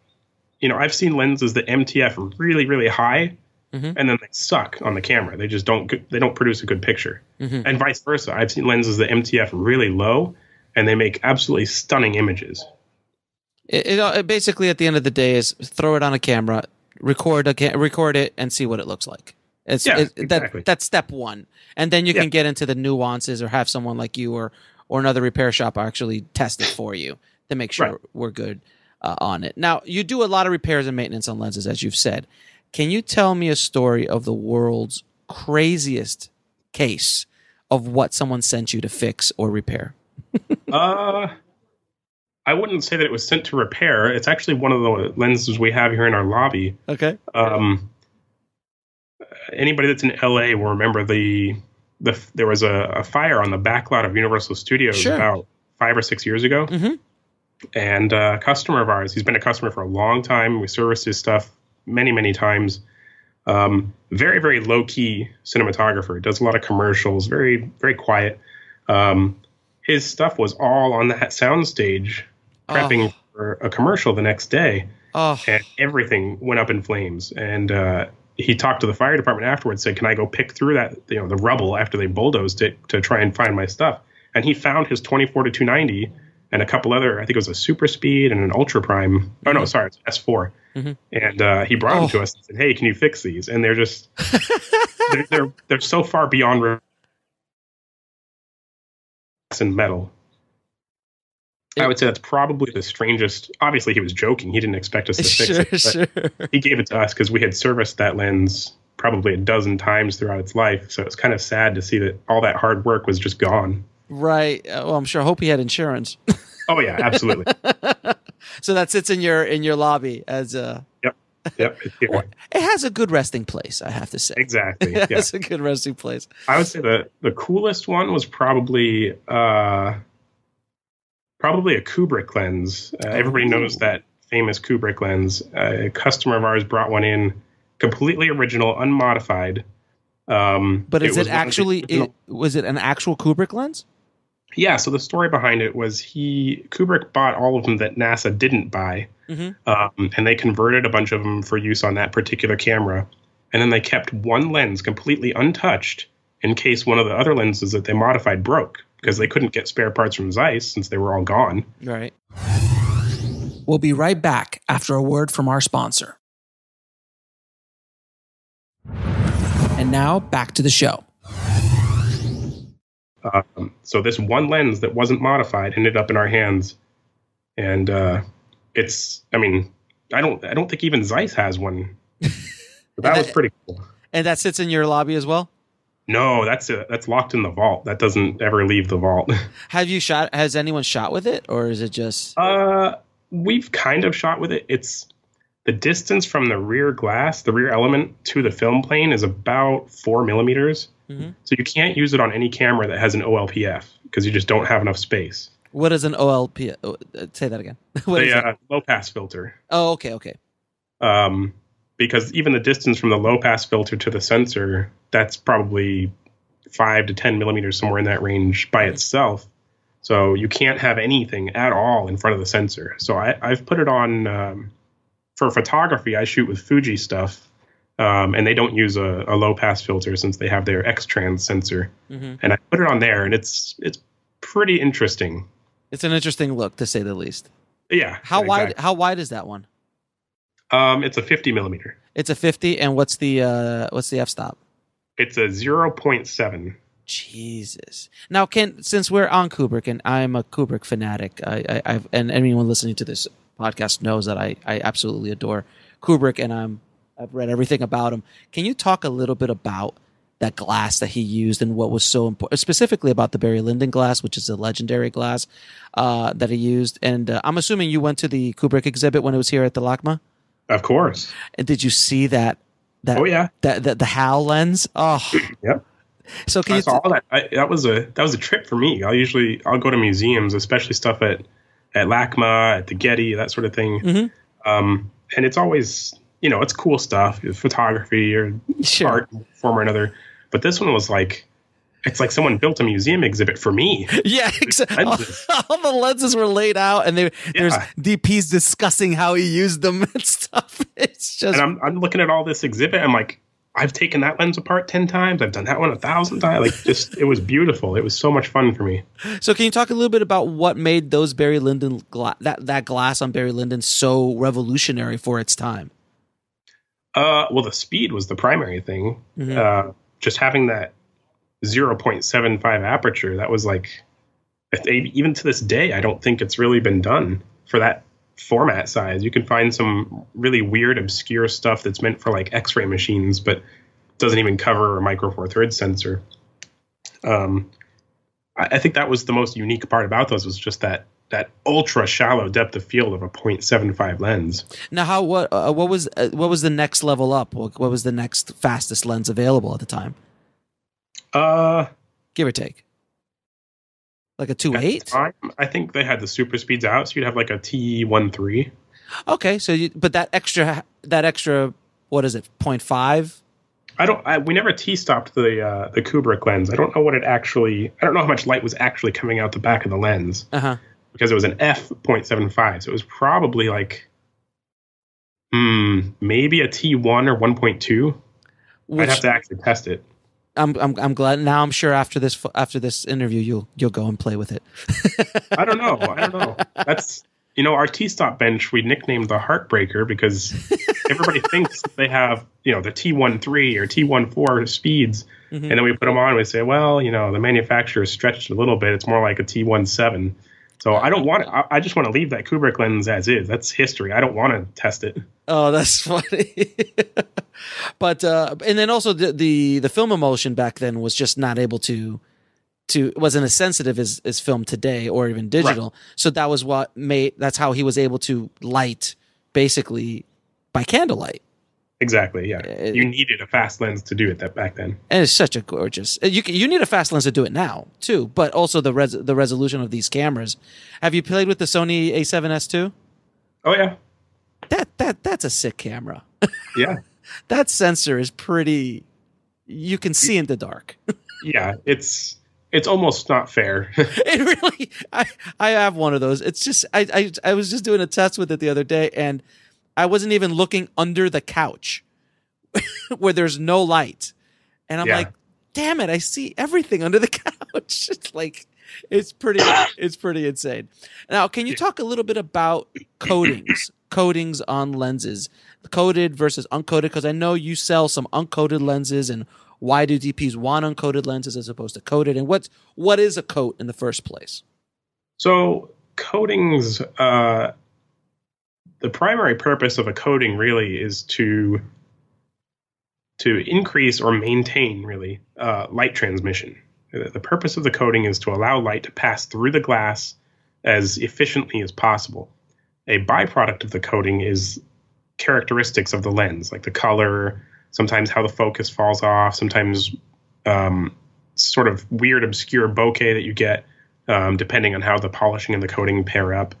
I've seen lenses that MTF really, really high, and then they suck on the camera. They just don't produce a good picture. And vice versa. I've seen lenses that MTF really low, and they make absolutely stunning images. It basically, at the end of the day, is throw it on a camera, record it, and see what it looks like. Exactly. That's step one. And then you can get into the nuances or have someone like you or another repair shop actually test it for you to make sure we're good on it. Now, you do a lot of repairs and maintenance on lenses, as you've said. Can you tell me a story of the world's craziest case of what someone sent you to fix or repair? I wouldn't say that it was sent to repair. It's actually one of the lenses we have here in our lobby. Okay. Anybody that's in LA will remember there was a fire on the back lot of Universal Studios about 5 or 6 years ago. And a customer of ours, he's been a customer for a long time. We serviced his stuff many, many times. Very, very low-key cinematographer. Does a lot of commercials, very, very quiet. His stuff was all on that soundstage, prepping for a commercial the next day. And everything went up in flames. And he talked to the fire department afterwards, said, can I go pick through that, the rubble after they bulldozed it to try and find my stuff? And he found his 24 to 290 and a couple other, I think it was a Super Speed and an Ultra Prime. Oh, no, sorry, it's S4. And he brought them to us and said, hey, can you fix these? And they're just, they're so far beyond and metal. I would say that's probably the strangest. Obviously, he was joking. He didn't expect us to fix it. But he gave it to us because we had serviced that lens probably a dozen times throughout its life. So it's kind of sad to see that all that hard work was just gone. Right. Well, I'm sure. I hope he had insurance. Oh yeah, absolutely. So that sits in your lobby as a. Yep. It has a good resting place, I have to say. Exactly. It has a good resting place. I would say the coolest one was probably a Kubrick lens. Everybody knows that famous Kubrick lens. A customer of ours brought one in, completely original, unmodified. But is it actually was it an actual Kubrick lens? Yeah, so the story behind it was Kubrick bought all of them that NASA didn't buy, and they converted a bunch of them for use on that particular camera, and then they kept one lens completely untouched in case one of the other lenses that they modified broke, because they couldn't get spare parts from Zeiss since they were all gone. Right. We'll be right back after a word from our sponsor. And now back to the show. So this one lens that wasn't modified ended up in our hands, and I don't think even Zeiss has one. But that was pretty cool. And that sits in your lobby as well? No, that's locked in the vault. That doesn't ever leave the vault. Has anyone shot with it, or is it just? We've kind of shot with it. It's the distance from the rear glass, the rear element, to the film plane is about 4 millimeters. Mm-hmm. So you can't use it on any camera that has an OLPF because you just don't have enough space. What is an OLPF? Say that again. Low pass filter. Oh, okay. Because even the distance from the low pass filter to the sensor, that's probably 5 to 10 millimeters, somewhere in that range by itself. So you can't have anything at all in front of the sensor. So I've put it on for photography. I shoot with Fuji stuff. And they don't use a low pass filter since they have their X-Trans sensor. Mm-hmm. And I put it on there, and it's pretty interesting. It's an interesting look, to say the least. Yeah. How wide is that one? It's a 50 millimeter. It's a 50, and what's the f-stop? It's a 0.7. Jesus. Now, since we're on Kubrick, and I'm a Kubrick fanatic, and anyone listening to this podcast knows that I absolutely adore Kubrick, and I've read everything about him. Can you talk a little bit about that glass that he used and what was so important, specifically about the Barry Lyndon glass, which is a legendary glass that he used? And I'm assuming you went to the Kubrick exhibit when it was here at the LACMA? Of course. And did you see that oh, yeah. the HAL lens? Oh, yep. So I saw all that. That was a trip for me. I'll go to museums, especially stuff at LACMA, at the Getty, that sort of thing. Mm-hmm. And it's always, it's cool stuff, photography or art, form or another. But this one was it's like someone built a museum exhibit for me. Yeah, exactly. All the lenses were laid out, and there's DPs discussing how he used them and stuff. It's just. And I'm looking at all this exhibit. I'm like, I've taken that lens apart 10 times. I've done that one 1,000 times. It was beautiful. It was so much fun for me. So can you talk a little bit about what made those Barry Lyndon that glass on Barry Lyndon so revolutionary for its time? Well, the speed was the primary thing. Mm-hmm. Just having that 0.75 aperture, that was even to this day, I don't think it's really been done for that format size. You can find some really weird, obscure stuff that's meant for X-ray machines, but doesn't even cover a micro four thirds sensor. I think that was the most unique part about those, was just that ultra shallow depth of field of a 0.75 lens. Now, what was the next level up? What was the next fastest lens available at the time? Give or take. Like a 2.8? I think they had the super speeds out, so you'd have a T13. Okay, so but that extra, what is it, 0.5? We never T-stopped the Kubrick lens. I don't know how much light was actually coming out the back of the lens. Uh-huh. Because it was an f.75, so it was probably maybe a T1 or 1.2. I'd have to actually test it. I'm glad now. I'm sure after this interview you'll go and play with it. I don't know. That's our T-stop bench we nicknamed the Heartbreaker because everybody thinks they have the T13 or T14 speeds, mm-hmm. and then we put them on and we say, well, the manufacturer stretched a little bit. It's more like a T17. So I don't want it. I just want to leave that Kubrick lens as is. That's history. I don't want to test it. Oh, that's funny. But and then also the film emulsion back then was just not able to wasn't as sensitive as film today or even digital. Right. So that was that's how he was able to light basically by candlelight. Exactly. Yeah, you needed a fast lens to do it back then. And it's such a gorgeous. You need a fast lens to do it now too, but also the resolution of these cameras. Have you played with the Sony A7S II? Oh yeah. That's a sick camera. Yeah. That sensor is pretty. you can see in the dark. Yeah, it's almost not fair. It really, I have one of those. It's just, I was just doing a test with it the other day, and I wasn't even looking under the couch where there's no light. And I'm like, damn it, I see everything under the couch. It's like, it's pretty insane. Now, can you talk a little bit about coatings on lenses, coated versus uncoated? Because I know you sell some uncoated lenses, and why do DPs want uncoated lenses as opposed to coated? And what is a coat in the first place? So coatings, the primary purpose of a coating really is to increase or maintain really light transmission. The purpose of the coating is to allow light to pass through the glass as efficiently as possible. A byproduct of the coating is characteristics of the lens, like the color, sometimes how the focus falls off, sometimes sort of weird, obscure bokeh that you get depending on how the polishing and the coating pair up.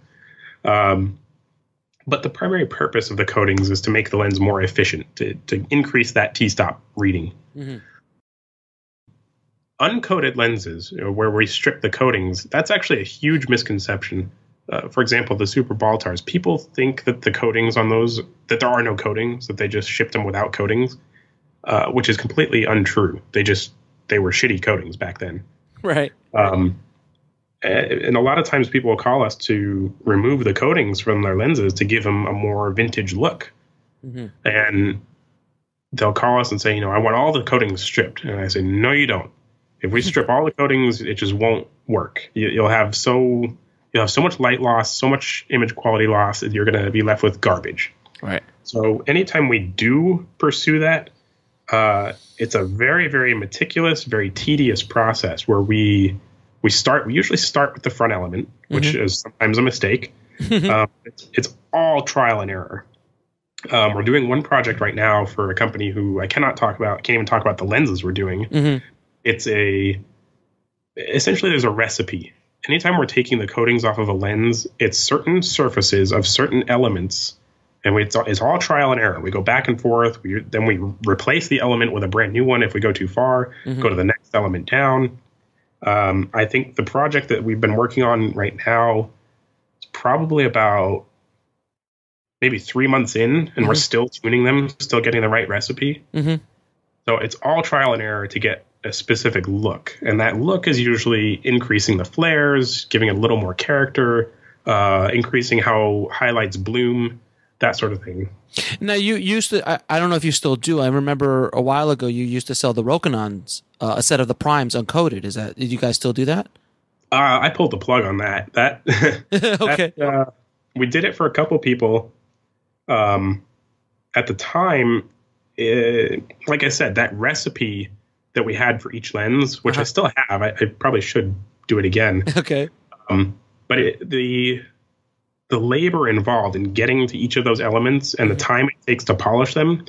But the primary purpose of the coatings is to make the lens more efficient, to increase that t-stop reading. Mm-hmm. Uncoated lenses, where we strip the coatings, that's actually a huge misconception. For example, the Super Baltars. People think that the coatings on those, that there are no coatings, that they just shipped them without coatings, which is completely untrue. They were shitty coatings back then. Right. And a lot of times people will call us to remove the coatings from their lenses to give them a more vintage look. Mm-hmm. And they'll call us and say, I want all the coatings stripped. And I say, no, you don't. If we strip all the coatings, it just won't work. You'll have so much light loss, so much image quality loss that you're going to be left with garbage. Right. So anytime we do pursue that, it's a very, very meticulous, very tedious process where we usually start with the front element, which mm-hmm. is sometimes a mistake. It's all trial and error. We're doing one project right now for a company who I can't even talk about the lenses we're doing. Mm-hmm. Essentially there's a recipe. Anytime we're taking the coatings off of a lens, it's certain surfaces of certain elements, and it's all trial and error. We go back and forth. Then we replace the element with a brand new one if we go too far, mm-hmm. go to the next element down. I think the project that we've been working on right now is probably about maybe 3 months in, and mm-hmm. we're still tuning them, still getting the right recipe. Mm-hmm. So it's all trial and error to get a specific look, and that look is usually increasing the flares, giving it a little more character, increasing how highlights bloom, that sort of thing. Now, you used to, I don't know if you still do, I remember a while ago you used to sell the Rokinons, a set of the primes uncoated. Did you guys still do that? I pulled the plug on that. Okay. We did it for a couple people. At the time, like I said, that recipe that we had for each lens, which I still have, I probably should do it again. Okay. But the labor involved in getting to each of those elements and the time it takes to polish them,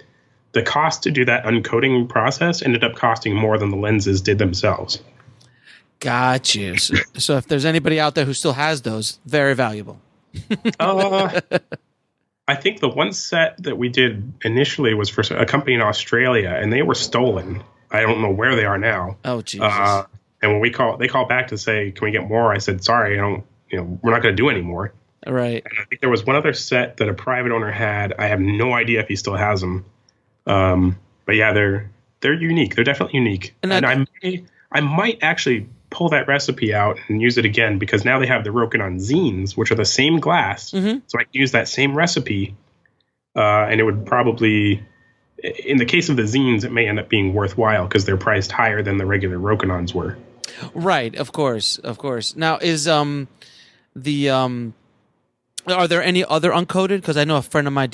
the cost to do that uncoating process ended up costing more than the lenses did themselves. Got you. So if there's anybody out there who still has those, very valuable. I think the one set that we did initially was for a company in Australia, and they were stolen. I don't know where they are now. Oh, Jesus. And when they call back to say, can we get more? I said, sorry, we're not going to do any more. Right. And I think there was one other set that a private owner had. I have no idea if he still has them. But yeah, they're unique. They're definitely unique. And I might actually pull that recipe out and use it again, because now they have the Rokinon zines, which are the same glass. Mm-hmm. So I can use that same recipe. And it would probably, in the case of the zines, it may end up being worthwhile because they're priced higher than the regular Rokinons were. Right. Of course. Now are there any other uncoated? Because I know a friend of mine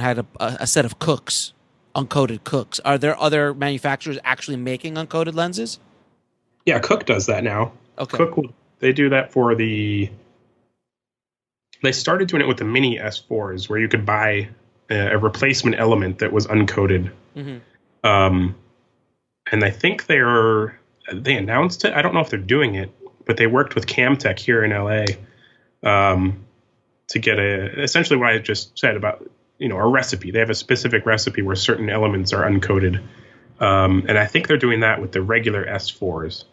had a set of Cooks, uncoated Cooks. Are there other manufacturers actually making uncoated lenses? Yeah, Cook does that now. Okay. Cook, they do that for they started doing it with the mini S4s, where you could buy a replacement element that was uncoated. Mm-hmm. And I think they announced it. I don't know if they're doing it, but they worked with Camtech here in LA to get essentially what I just said about, a recipe. They have a specific recipe where certain elements are uncoated. And I think they're doing that with the regular S4s.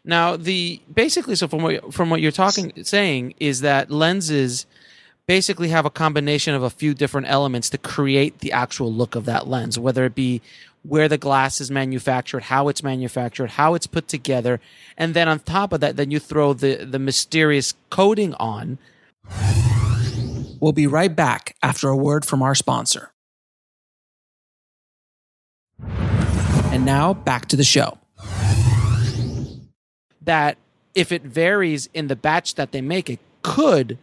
Now, basically, so from what you're saying is that lenses basically have a combination of a few different elements to create the actual look of that lens, whether it be where the glass is manufactured, how it's put together, and then on top of that, then you throw the mysterious coating on. We'll be right back after a word from our sponsor. And now back to the show. That if it varies in the batch that they make, it could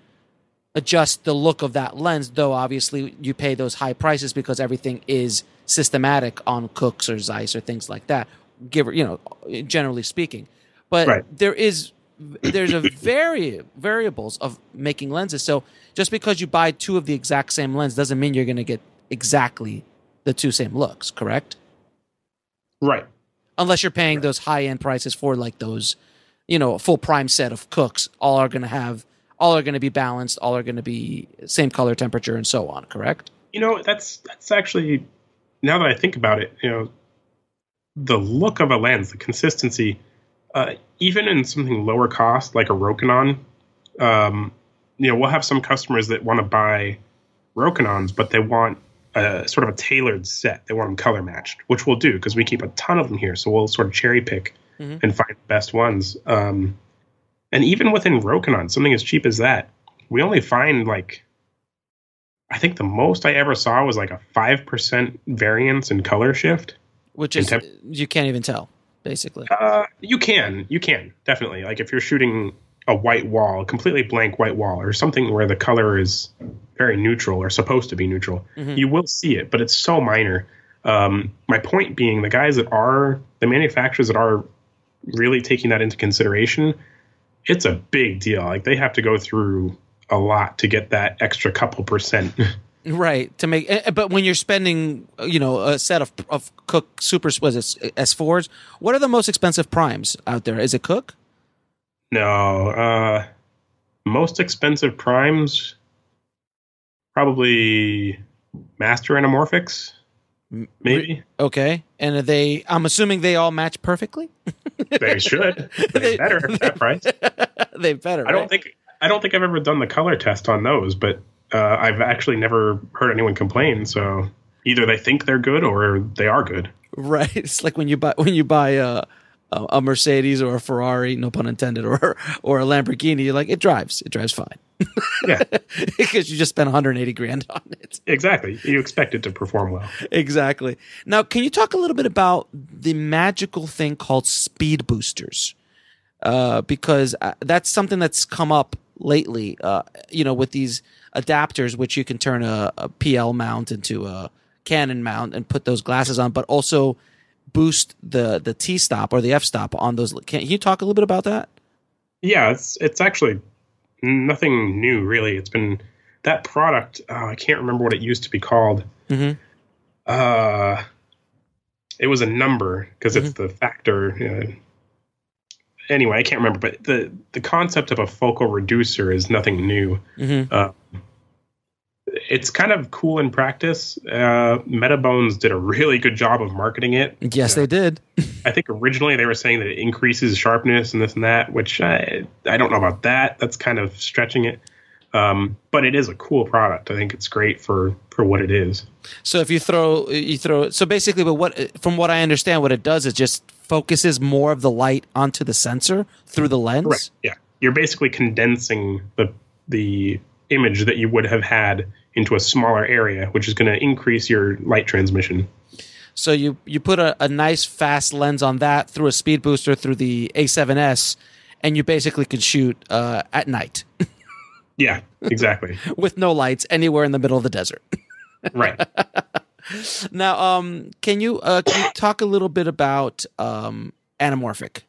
adjust the look of that lens, though obviously you pay those high prices because everything is systematic on Cooks or Zeiss or things like that, generally speaking. But right. there's variables of making lenses. So just because you buy two of the exact same lens doesn't mean you're going to get exactly the two same looks, correct? Right. Unless you're paying those high-end prices for like those, a full prime set of Cooks, all are going to be balanced, all are going to be same color, temperature, and so on, correct? That's actually, now that I think about it, the look of a lens, the consistency, even in something lower cost like a Rokinon, we'll have some customers that want to buy Rokinons, but they want sort of a tailored set. They want them color matched, which we'll do because we keep a ton of them here. So we'll sort of cherry pick and find the best ones. And even within Rokinon, something as cheap as that, we only find I think the most I ever saw was like a 5% variance in color shift. Which is, you can't even tell, basically. You can definitely. Like if you're shooting a white wall, completely blank white wall, or something where the color is very neutral or supposed to be neutral, you will see it, but it's so minor. My point being, the manufacturers that are really taking that into consideration, it's a big deal. Like they have to go through a lot to get that extra couple percent. Right. But when you're spending, a set of Cook Super, was it S4s? What are the most expensive primes out there? Is it Cook? No. Most expensive primes, probably Master Anamorphics, maybe. Okay. And I'm assuming they all match perfectly? They should. They better at that price. They better. I don't think I've ever done the color test on those, but I've actually never heard anyone complain. So either they think they're good or they are good. Right. It's like when you buy a Mercedes or a Ferrari, no pun intended, or a Lamborghini, you're like, it drives fine. Yeah. Because you just spent $180,000 on it. Exactly. You expect it to perform well. Exactly. Now, can you talk a little bit about the magical thing called speed boosters? Because that's something that's come up lately, with these adapters, which you can turn a PL mount into a Canon mount and put those glasses on, but also boost the T-stop or the f-stop on those. Can you talk a little bit about that? Yeah, it's actually nothing new, really. It's been that product. I can't remember what it used to be called. It was a number because it's the factor. Anyway, I can't remember, but the concept of a focal reducer is nothing new. It's kind of cool in practice. Metabones did a really good job of marketing it. Yes, they did. I think originally they were saying that it increases sharpness and this and that, which I don't know about that. That's kind of stretching it. But it is a cool product. I think it's great for what it is. So if you throw so basically, from what I understand, what it does is just focuses more of the light onto the sensor through the lens. Correct. Yeah, you're basically condensing the image that you would have had into a smaller area, which is going to increase your light transmission. So you put a nice fast lens on that through a speed booster through the A7S, and you basically could shoot at night. Yeah, exactly. With no lights anywhere in the middle of the desert. Right. Now, can you talk a little bit about anamorphic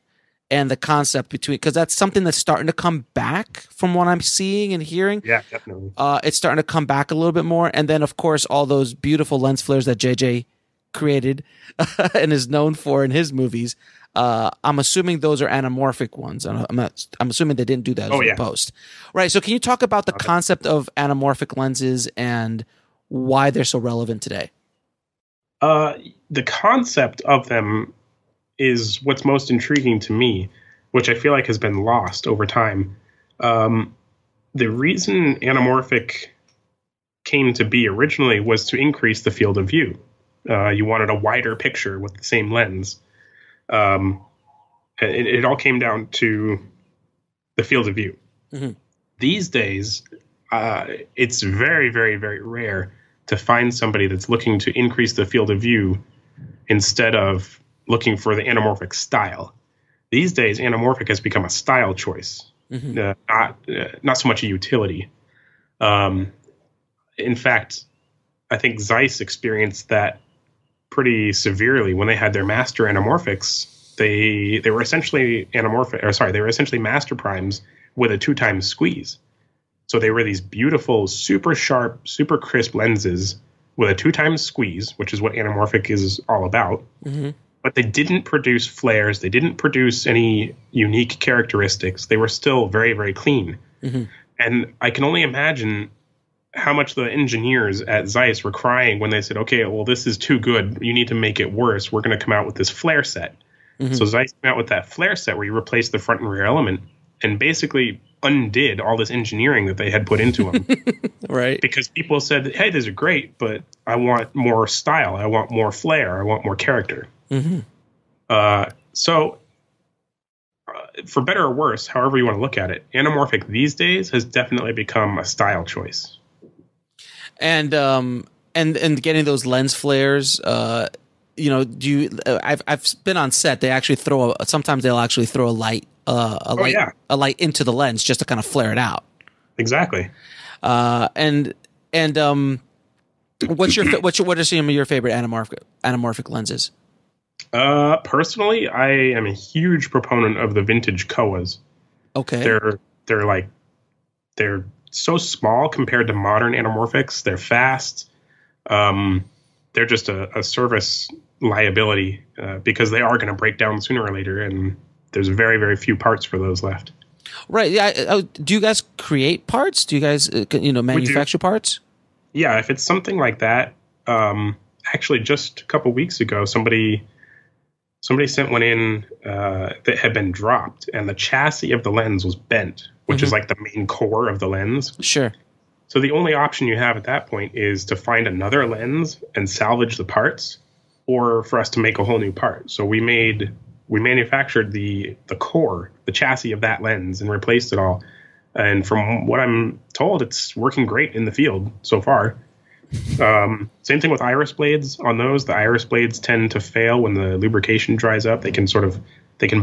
and the concept because that's something that's starting to come back from what I'm seeing and hearing. Yeah, definitely. It's starting to come back a little bit more. And then, of course, all those beautiful lens flares that JJ created and is known for in his movies. I'm assuming those are anamorphic ones. I'm assuming they didn't do that in post. Right. So can you talk about the concept of anamorphic lenses and why they're so relevant today? The concept of them is what's most intriguing to me, which I feel like has been lost over time. The reason anamorphic came to be originally was to increase the field of view. You wanted a wider picture with the same lens. It all came down to the field of view. Mm-hmm. These days, it's very, very, very rare to find somebody that's looking to increase the field of view instead of looking for the anamorphic style. These days, anamorphic has become a style choice, not so much a utility. In fact, I think Zeiss experienced that pretty severely when they had their master anamorphics. They were essentially they were essentially master primes with a 2x squeeze. So they were these beautiful, super sharp, super crisp lenses with a 2x squeeze, which is what anamorphic is all about. Mm-hmm. But they didn't produce flares. They didn't produce any unique characteristics. They were still very, very clean. Mm-hmm. And I can only imagine how much the engineers at Zeiss were crying when they said, okay, well, this is too good. You need to make it worse. We're going to come out with this flare set. Mm-hmm. So Zeiss came out with that flare set where you replace the front and rear element and basically undid all this engineering that they had put into them. Right. Because people said, hey, these are great, but I want more style. I want more flair. I want more character. Mm-hmm. So for better or worse, however you want to look at it, anamorphic these days has definitely become a style choice. And getting those lens flares, I've been on set. They actually sometimes they'll actually throw a light into the lens just to kind of flare it out. Exactly. What are some of your favorite anamorphic lenses? Personally, I am a huge proponent of the vintage Kowas. Okay. They're so small compared to modern anamorphics. They're fast. They're just a service liability because they are going to break down sooner or later, and there's very, very few parts for those left. Right. Yeah. Do you guys create parts? Do you guys manufacture parts? Yeah. If it's something like that, actually, just a couple weeks ago, somebody sent one in that had been dropped, and the chassis of the lens was bent, which is like the main core of the lens. Sure. So the only option you have at that point is to find another lens and salvage the parts, or for us to make a whole new part. So we manufactured the core, the chassis of that lens, and replaced it all. And from what I'm told, it's working great in the field so far. Same thing with iris blades on those. The iris blades tend to fail when the lubrication dries up. They can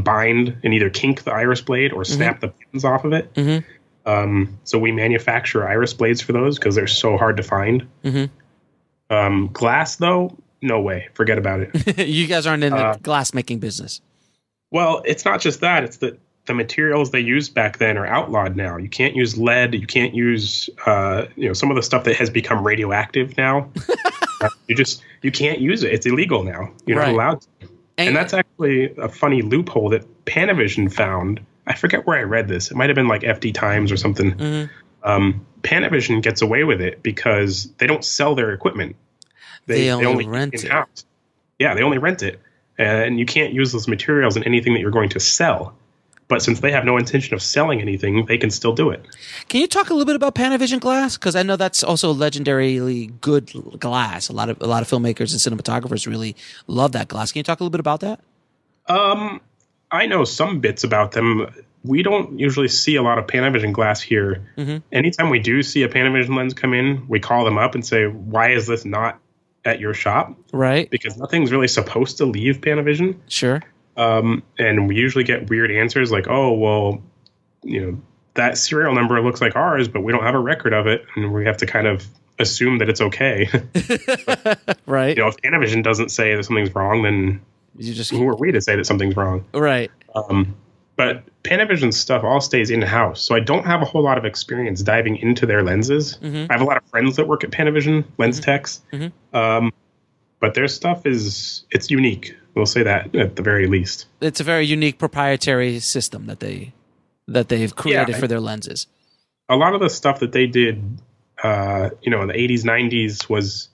bind and either kink the iris blade or snap the pins off of it. Mm-hmm. So we manufacture iris blades for those because they're so hard to find. Mm-hmm. Glass, though, no way. Forget about it. You guys aren't in the glass making business. Well, it's not just that. It's that the materials they used back then are outlawed now. You can't use lead. You can't use some of the stuff that has become radioactive now. You can't use it. It's illegal now. You're not allowed to. And that's actually a funny loophole that Panavision found. I forget where I read this. It might have been like FD Times or something. Mm-hmm. Panavision gets away with it because they don't sell their equipment. They only rent it. Yeah, they only rent it. And you can't use those materials in anything that you're going to sell. But since they have no intention of selling anything, they can still do it. Can you talk a little bit about Panavision glass? Because I know that's also legendarily good glass. A lot of filmmakers and cinematographers really love that glass. Can you talk a little bit about that? I know some bits about them. We don't usually see a lot of Panavision glass here. Mm-hmm. Anytime we do see a Panavision lens come in, we call them up and say, why is this not at your shop? Right. Because nothing's really supposed to leave Panavision. Sure. And we usually get weird answers like, oh, well, that serial number looks like ours, but we don't have a record of it. And we have to kind of assume that it's okay. Right. If Panavision doesn't say that something's wrong, then who are we to say that something's wrong? Right. But Panavision stuff all stays in-house. So I don't have a whole lot of experience diving into their lenses. Mm-hmm. I have a lot of friends that work at Panavision, lens techs. Mm-hmm. But their stuff it's unique. We'll say that at the very least. It's a very unique proprietary system that they've created for their lenses. A lot of the stuff that they did, in the 80s, 90s was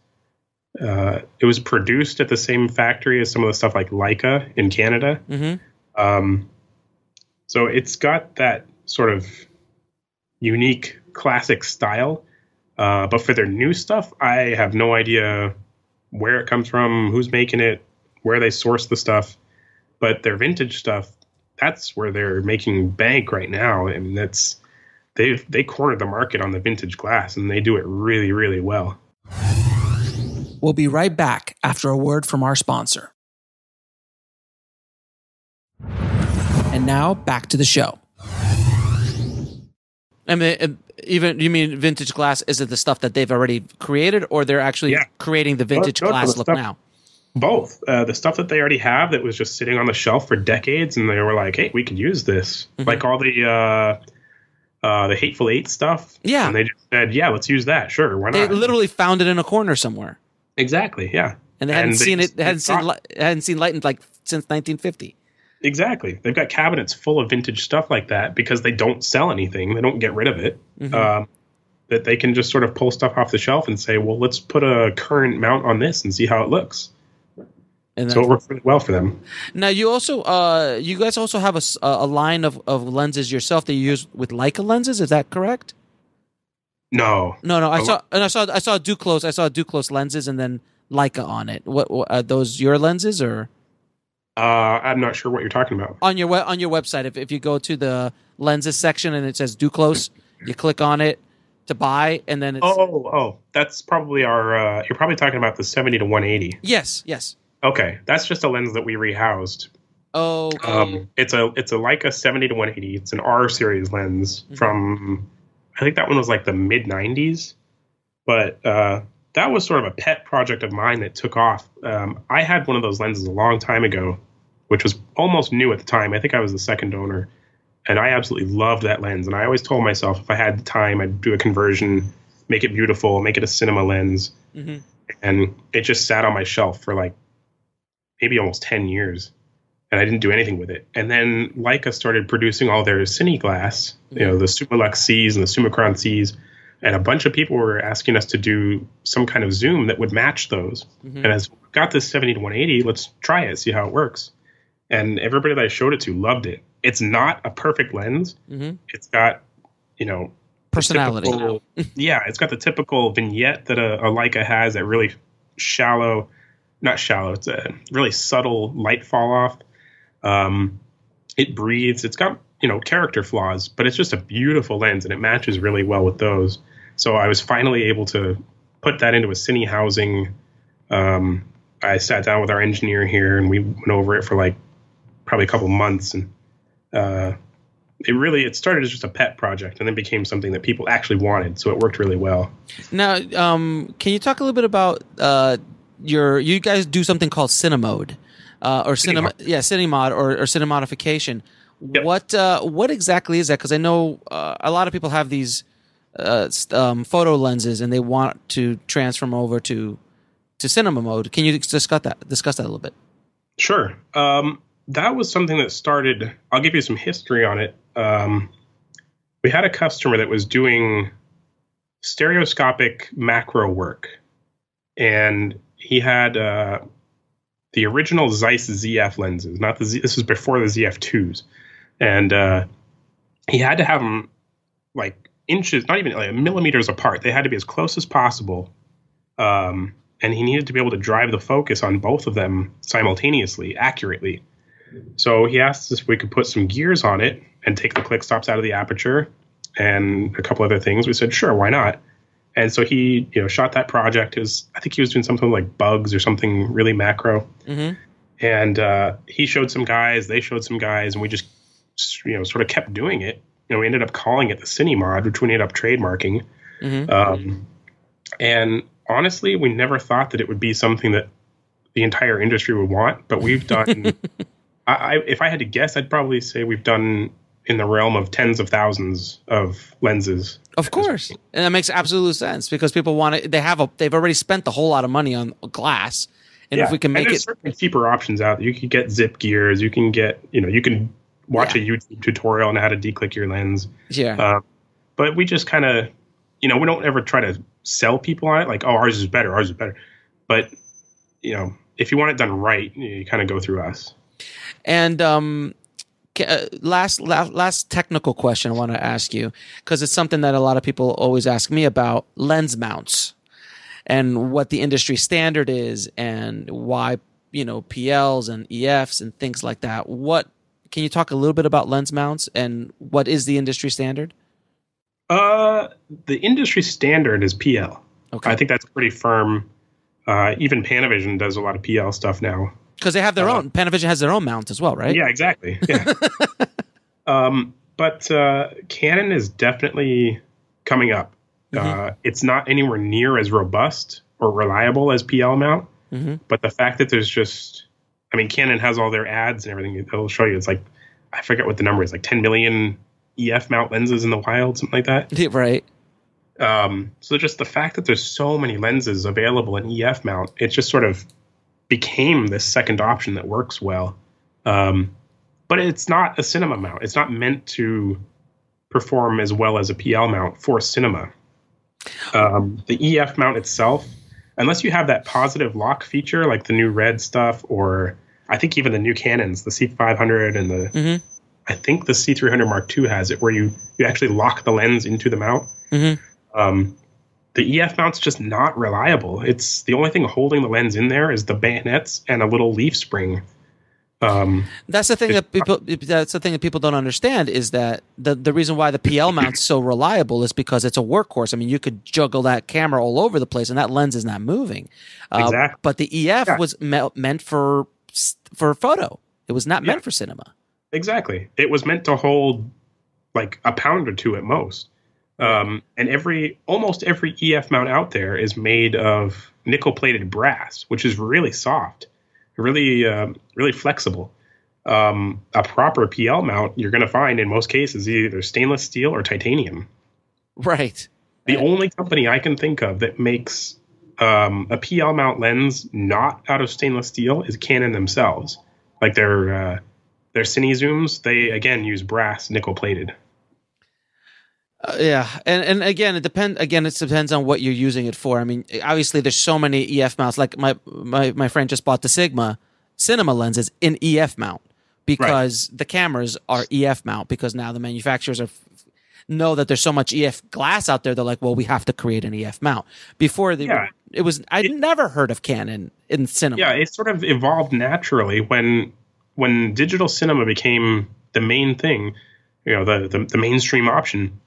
It was produced at the same factory as some of the stuff like Leica in Canada. So it's got that sort of unique classic style. But for their new stuff, I have no idea where it comes from, who's making it, where they source the stuff. But their vintage stuff, that's where they're making bank right now. I mean, they cornered the market on the vintage glass, and they do it really, really well. We'll be right back after a word from our sponsor. And now back to the show. I mean, even you mean vintage glass? Is it the stuff that they've already created, or they're actually creating the vintage glass look now? Both. The stuff that they already have that was just sitting on the shelf for decades, and they were like, "Hey, we could use this." Like all the Hateful Eight stuff. Yeah, and they just said, "Yeah, let's use that. Sure, why not?" They literally found it in a corner somewhere. Exactly. Yeah, and they hadn't seen it. Hadn't seen light in like since 1950. Exactly. They've got cabinets full of vintage stuff like that because they don't sell anything. They don't get rid of it. That they can just sort of pull stuff off the shelf and say, well, let's put a current mount on this and see how it looks. And so it works really well for them. Now, you also, you guys also have a line of lenses yourself that you use with Leica lenses. Is that correct? No. I saw Duclos. I saw Duclos lenses and then Leica on it. What are those your lenses or? I'm not sure what you're talking about. On your website, if you go to the lenses section and it says Duclos, you click on it to buy, and then it's that's probably our. You're probably talking about the 70 to 180. Yes. Okay, that's just a lens that we rehoused. Oh, okay. It's a Leica 70 to 180. It's an R series lens from, I think that one was like the mid 90s, but that was sort of a pet project of mine that took off. I had one of those lenses a long time ago, which was almost new at the time. I think I was the second owner, and I absolutely loved that lens. And I always told myself if I had the time, I'd do a conversion, make it beautiful, make it a cinema lens. And it just sat on my shelf for like maybe almost 10 years, and I didn't do anything with it. And then Leica started producing all their cine glass, the Summilux Cs and the Summicron Cs, and a bunch of people were asking us to do some kind of zoom that would match those. And as we got this 70 to 180, let's try it, see how it works. And everybody that I showed it to loved it. It's not a perfect lens. It's got, personality. It's got the typical vignette that a Leica has, that really shallow. Not shallow. It's a really subtle light fall off. It breathes. It's got, character flaws, but it's just a beautiful lens, and it matches really well with those. So I was finally able to put that into a cine housing. I sat down with our engineer here, and we went over it for like probably a couple months, and it started as just a pet project, and then became something that people actually wanted. So it worked really well. Now, can you talk a little bit about you guys do something called Cinemode, or Cinemod or cinematification. Yep. What exactly is that? Because I know a lot of people have these photo lenses and they want to transform over to cinema mode. Can you discuss that a little bit? Sure. That was something that started. I'll give you some history on it. We had a customer that was doing stereoscopic macro work, and he had the original Zeiss ZF lenses, not the this was before the ZF2s. And he had to have them like inches, not even like millimeters apart. They had to be as close as possible. And he needed to be able to drive the focus on both of them simultaneously, accurately. So he asked us if we could put some gears on it and take the click stops out of the aperture and a couple other things. We said, sure, why not? And so he, shot that project. I think he was doing something like bugs or something really macro. And he showed some guys, they showed some guys, and we just, sort of kept doing it. We ended up calling it the Cinemod, which we ended up trademarking. And honestly, we never thought that it would be something that the entire industry would want. But we've done, if I had to guess, I'd probably say we've done in the realm of tens of thousands of lenses. Of course. And that makes absolute sense because people want it. They've already spent a whole lot of money on glass. And if we can make it certainly cheaper options out there. You can get zip gears. You can get, you can watch a YouTube tutorial on how to declick your lens. But we just kind of, we don't ever try to sell people on it. Like, oh, ours is better. But, if you want it done right, you kind of go through us. And last technical question I want to ask you, because it's something that a lot of people always ask me about: lens mounts and what the industry standard is, and why PLs and EFs and things like that. Can you talk a little bit about lens mounts and what is the industry standard? The industry standard is PL. Okay. I think that's pretty firm. Even Panavision does a lot of PL stuff now. Because they have their own. Panavision has their own mount as well, right? Yeah, exactly. Yeah. But Canon is definitely coming up. It's not anywhere near as robust or reliable as PL mount. But the fact that there's Canon has all their ads and everything. They'll show you. It's like, I forget what the number is, like 10 million EF mount lenses in the wild, something like that. Yeah, right. So just the fact that there's so many lenses available in EF mount, it just sort of became this second option that works well. But it's not a cinema mount. It's not meant to perform as well as a PL mount for cinema. The EF mount itself, unless you have that positive lock feature like the new Red stuff, or I think even the new Canons, the C500 and the I think the C300 Mark II has it, where you actually lock the lens into the mount. The EF mount's just not reliable. It's the only thing holding the lens in there is the bayonets and a little leaf spring. That's the thing that people don't understand, is that the reason why the PL mount's so reliable is because it's a workhorse. I mean, you could juggle that camera all over the place and that lens is not moving. Exactly. But the EF was meant for photo. It was not meant for cinema. Exactly. It was meant to hold like a pound or two at most. And almost every EF mount out there is made of nickel-plated brass, which is really soft, really flexible. A proper PL mount you're going to find in most cases either stainless steel or titanium. Right. The only company I can think of that makes a PL mount lens not out of stainless steel is Canon themselves. Like their cine zooms, they again use brass nickel-plated. Yeah, and again, it depends on what you're using it for. I mean, obviously, there's so many EF mounts. Like my friend just bought the Sigma cinema lenses in EF mount because the cameras are EF mount, because now the manufacturers know that there's so much EF glass out there. They're like, well, we have to create an EF mount. Before I'd never heard of Canon in cinema. Yeah, it sort of evolved naturally when digital cinema became the main thing, the mainstream option.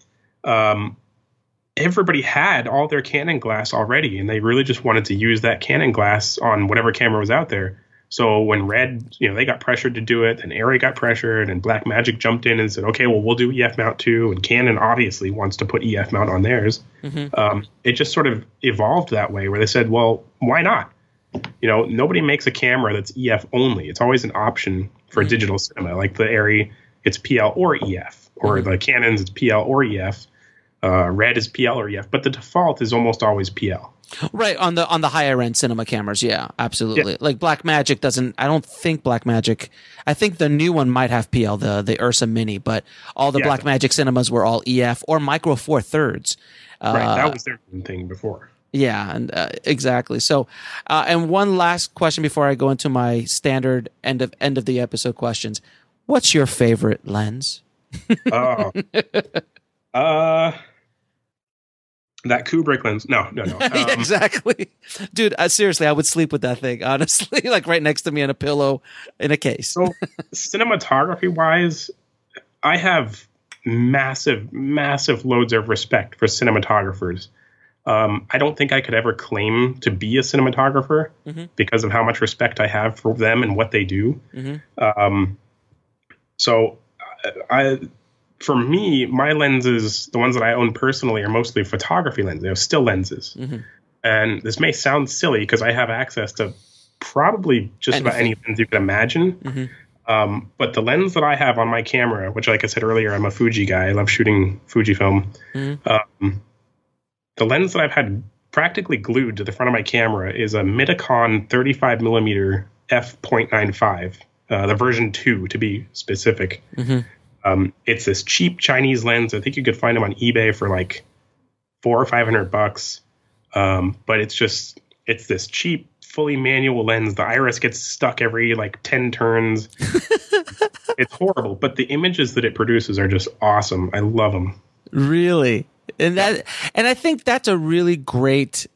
Everybody had all their Canon glass already, and they really just wanted to use that Canon glass on whatever camera was out there. So when Red, they got pressured to do it, and Arri got pressured, and Blackmagic jumped in and said, okay, well, we'll do EF mount too. And Canon obviously wants to put EF mount on theirs. It just sort of evolved that way, where they said, well, why not? Nobody makes a camera that's EF only. It's always an option for digital cinema. Like the Arri, it's PL or EF, or the Canons, it's PL or EF. Red is PL or EF, but the default is almost always PL. Right, on the higher end cinema cameras, yeah, absolutely. Yeah. Like Blackmagic doesn't. I don't think Blackmagic. I think the new one might have PL, the Ursa Mini, but all the Blackmagic cinemas were all EF or Micro Four Thirds. Right, that was their thing before. Yeah, and exactly. So, and one last question before I go into my standard end of the episode questions. What's your favorite lens? That Kubrick lens. No. Exactly. Dude, seriously, I would sleep with that thing, honestly, like right next to me on a pillow in a case. So cinematography wise, I have massive loads of respect for cinematographers. I don't think I could ever claim to be a cinematographer because of how much respect I have for them and what they do. For me, my lenses, the ones that I own personally, are mostly photography lenses. They're still lenses. And this may sound silly because I have access to probably just about any lens you can imagine. But the lens that I have on my camera, which, like I said earlier, I'm a Fuji guy. I love shooting Fujifilm. The lens that I've had practically glued to the front of my camera is a Midicon 35mm f.95, the version 2 to be specific. It's this cheap Chinese lens. I think you could find them on eBay for like $400 or $500. But it's it's this cheap, fully manual lens. The iris gets stuck every like 10 turns. It's horrible, but the images that it produces are just awesome. I love them. Really? And I think that's a really great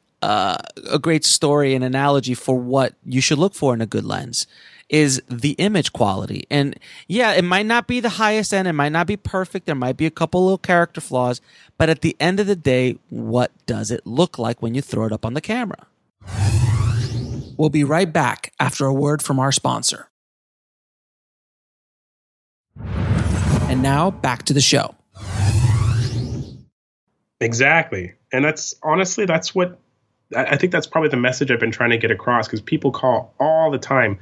story and analogy for what you should look for in a good lens is the image quality. And yeah, it might not be the highest end, it might not be perfect, there might be a couple little character flaws, but at the end of the day, what does it look like when you throw it up on the camera? We'll be right back after a word from our sponsor. And now back to the show. Exactly. And that's what I think that's probably the message I've been trying to get across, because people call all the time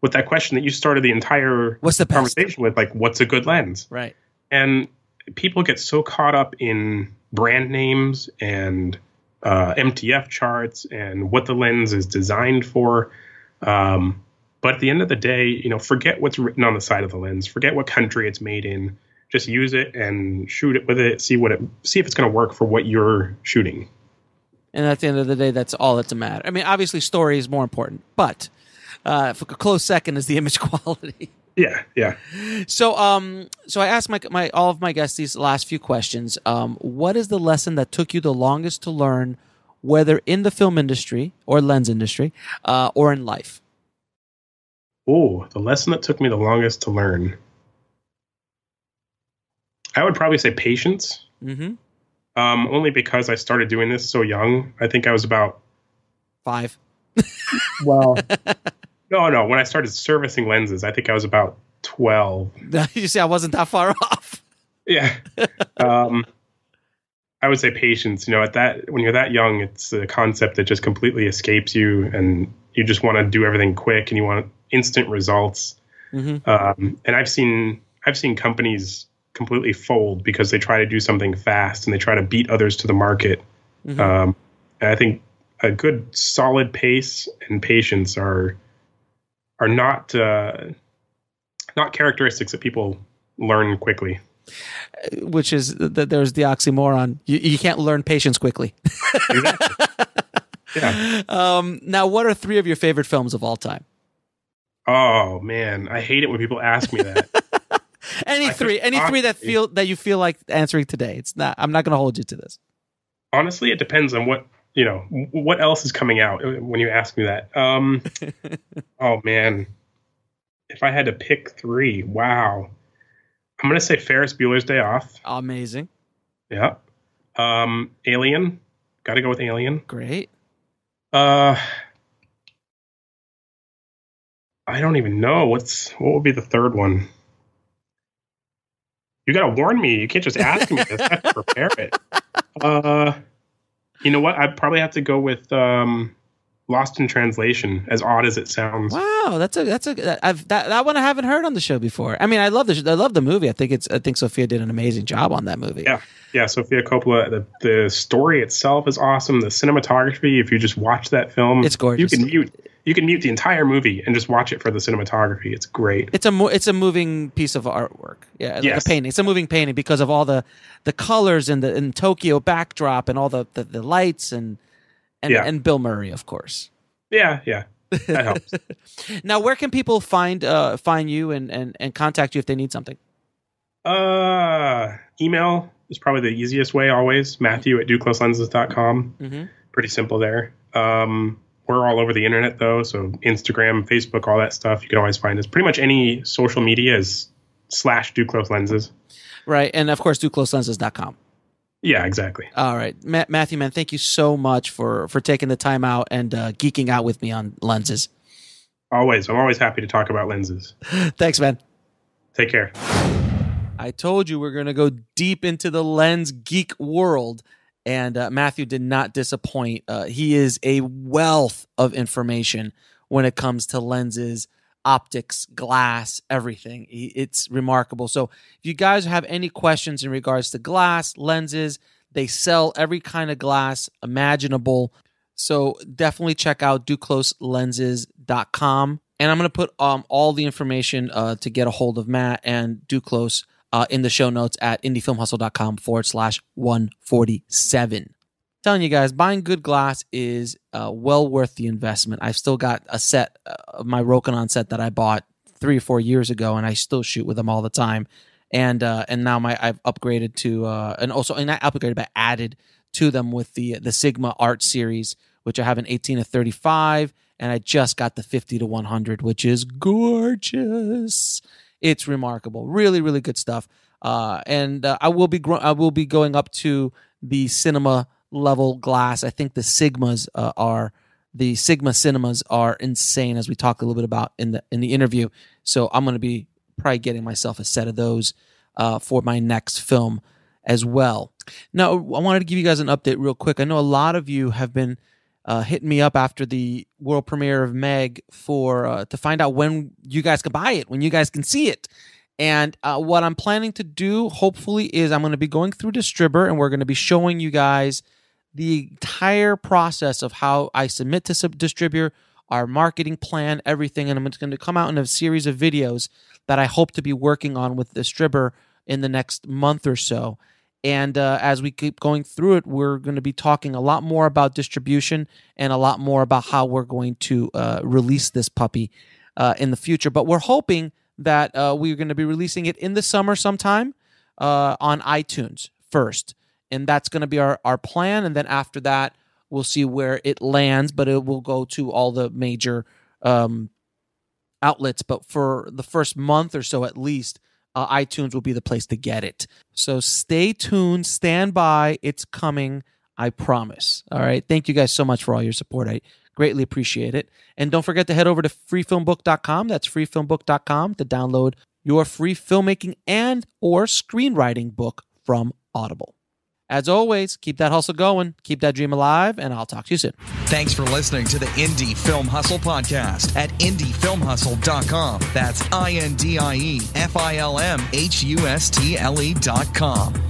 with that question that you started the entire conversation with, like, what's a good lens? Right. And people get so caught up in brand names and MTF charts and what the lens is designed for. But at the end of the day, forget what's written on the side of the lens. Forget what country it's made in. Just use it and shoot it with it. See if it's going to work for what you're shooting. And at the end of the day, that's all that's a matter. I mean, obviously, story is more important, but a close second is the image quality. Yeah. So I asked all of my guests these last few questions. What is the lesson that took you the longest to learn, whether in the film industry or lens industry, or in life? Oh, the lesson that took me the longest to learn. I would probably say patience. Mm-hmm. Only because I started doing this so young. I think I was about 5. Well, no. When I started servicing lenses, I think I was about 12. You see, I wasn't that far off. Yeah. I would say patience. When you're that young, it's a concept that just completely escapes you, and you just want to do everything quick, and you want instant results. Mm-hmm. And I've seen companies completely fold because they try to do something fast and they try to beat others to the market. Mm-hmm. And I think a good solid pace and patience are not characteristics that people learn quickly. Which is that there's the oxymoron. You can't learn patience quickly. Exactly. Yeah. Now, what are 3 of your favorite films of all time? Oh man, I hate it when people ask me that. Any three that you feel like answering today. It's not. I'm not going to hold you to this. Honestly, it depends on what else is coming out when you ask me that. Oh man, if I had to pick 3, wow, I'm going to say Ferris Bueller's Day Off. Amazing. Yeah. Alien. Got to go with Alien. Great. I don't even know what would be the third one. You got to warn me. You can't just ask me this. I have to prepare it. You know what? I'd probably have to go with Lost in Translation, as odd as it sounds. Wow, that one I haven't heard on the show before. I mean, I love the movie. I think Sophia did an amazing job on that movie. Yeah. Sophia Coppola. The story itself is awesome. The cinematography. If you just watch that film, it's gorgeous. You can mute the entire movie and just watch it for the cinematography. It's great. It's a moving piece of artwork. Yeah, like a painting. It's a moving painting because of all the colors and the Tokyo backdrop and all the lights and Bill Murray, of course. Yeah. That helps. Now, where can people find you and contact you if they need something? Email is probably the easiest way always. Matthew@DuclosLenses.com. Mm-hmm. Pretty simple there. We're all over the internet, though, so Instagram, Facebook, all that stuff. You can always find us. Pretty much any social media is /Duclos Lenses. Right, and of course, DuclosLenses.com. Yeah, exactly. All right. Matthew, man, thank you so much for taking the time out and geeking out with me on lenses. Always. I'm always happy to talk about lenses. Thanks, man. Take care. I told you we're going to go deep into the lens geek world. And Matthew did not disappoint. He is a wealth of information when it comes to lenses, optics, glass, everything. It's remarkable. So if you guys have any questions in regards to glass, lenses, they sell every kind of glass imaginable. So definitely check out DuclosLenses.com. And I'm going to put all the information to get a hold of Matt and Duclos in the show notes at indiefilmhustle.com/147. telling you guys, buying good glass is well worth the investment. I've still got a set of my Rokinon set that I bought 3 or 4 years ago, and I still shoot with them all the time. And now I've upgraded to and not upgraded, but added to them with the Sigma Art series, which I have an 18-35, and I just got the 50-100, which is gorgeous. It's remarkable, really, really good stuff. And I will be going up to the cinema level glass. I think the Sigma cinemas are insane, as we talked a little bit about in the interview. So I'm going to be probably getting myself a set of those for my next film as well. Now, I wanted to give you guys an update real quick. I know a lot of you have been hitting me up after the world premiere of Meg to find out when you guys can buy it, when you guys can see it. And what I'm planning to do, hopefully, is I'm going to be going through Distributor, and we're going to be showing you guys the entire process of how I submit to Distributor, our marketing plan, everything. And it's going to come out in a series of videos that I hope to be working on with Distributor in the next month or so. And as we keep going through it, we're going to be talking a lot more about distribution and a lot more about how we're going to release this puppy in the future. But we're hoping that we're going to be releasing it in the summer sometime on iTunes first. And that's going to be our plan. And then after that, we'll see where it lands, but it will go to all the major outlets. But for the first month or so at least, iTunes will be the place to get it. So stay tuned, stand by, it's coming, I promise. All right, thank you guys so much for all your support. I greatly appreciate it. And don't forget to head over to freefilmbook.com. That's freefilmbook.com to download your free filmmaking and or screenwriting book from Audible. As always, keep that hustle going, keep that dream alive, and I'll talk to you soon. Thanks for listening to the Indie Film Hustle podcast at indiefilmhustle.com. That's INDIEFILMHUSTLE.com.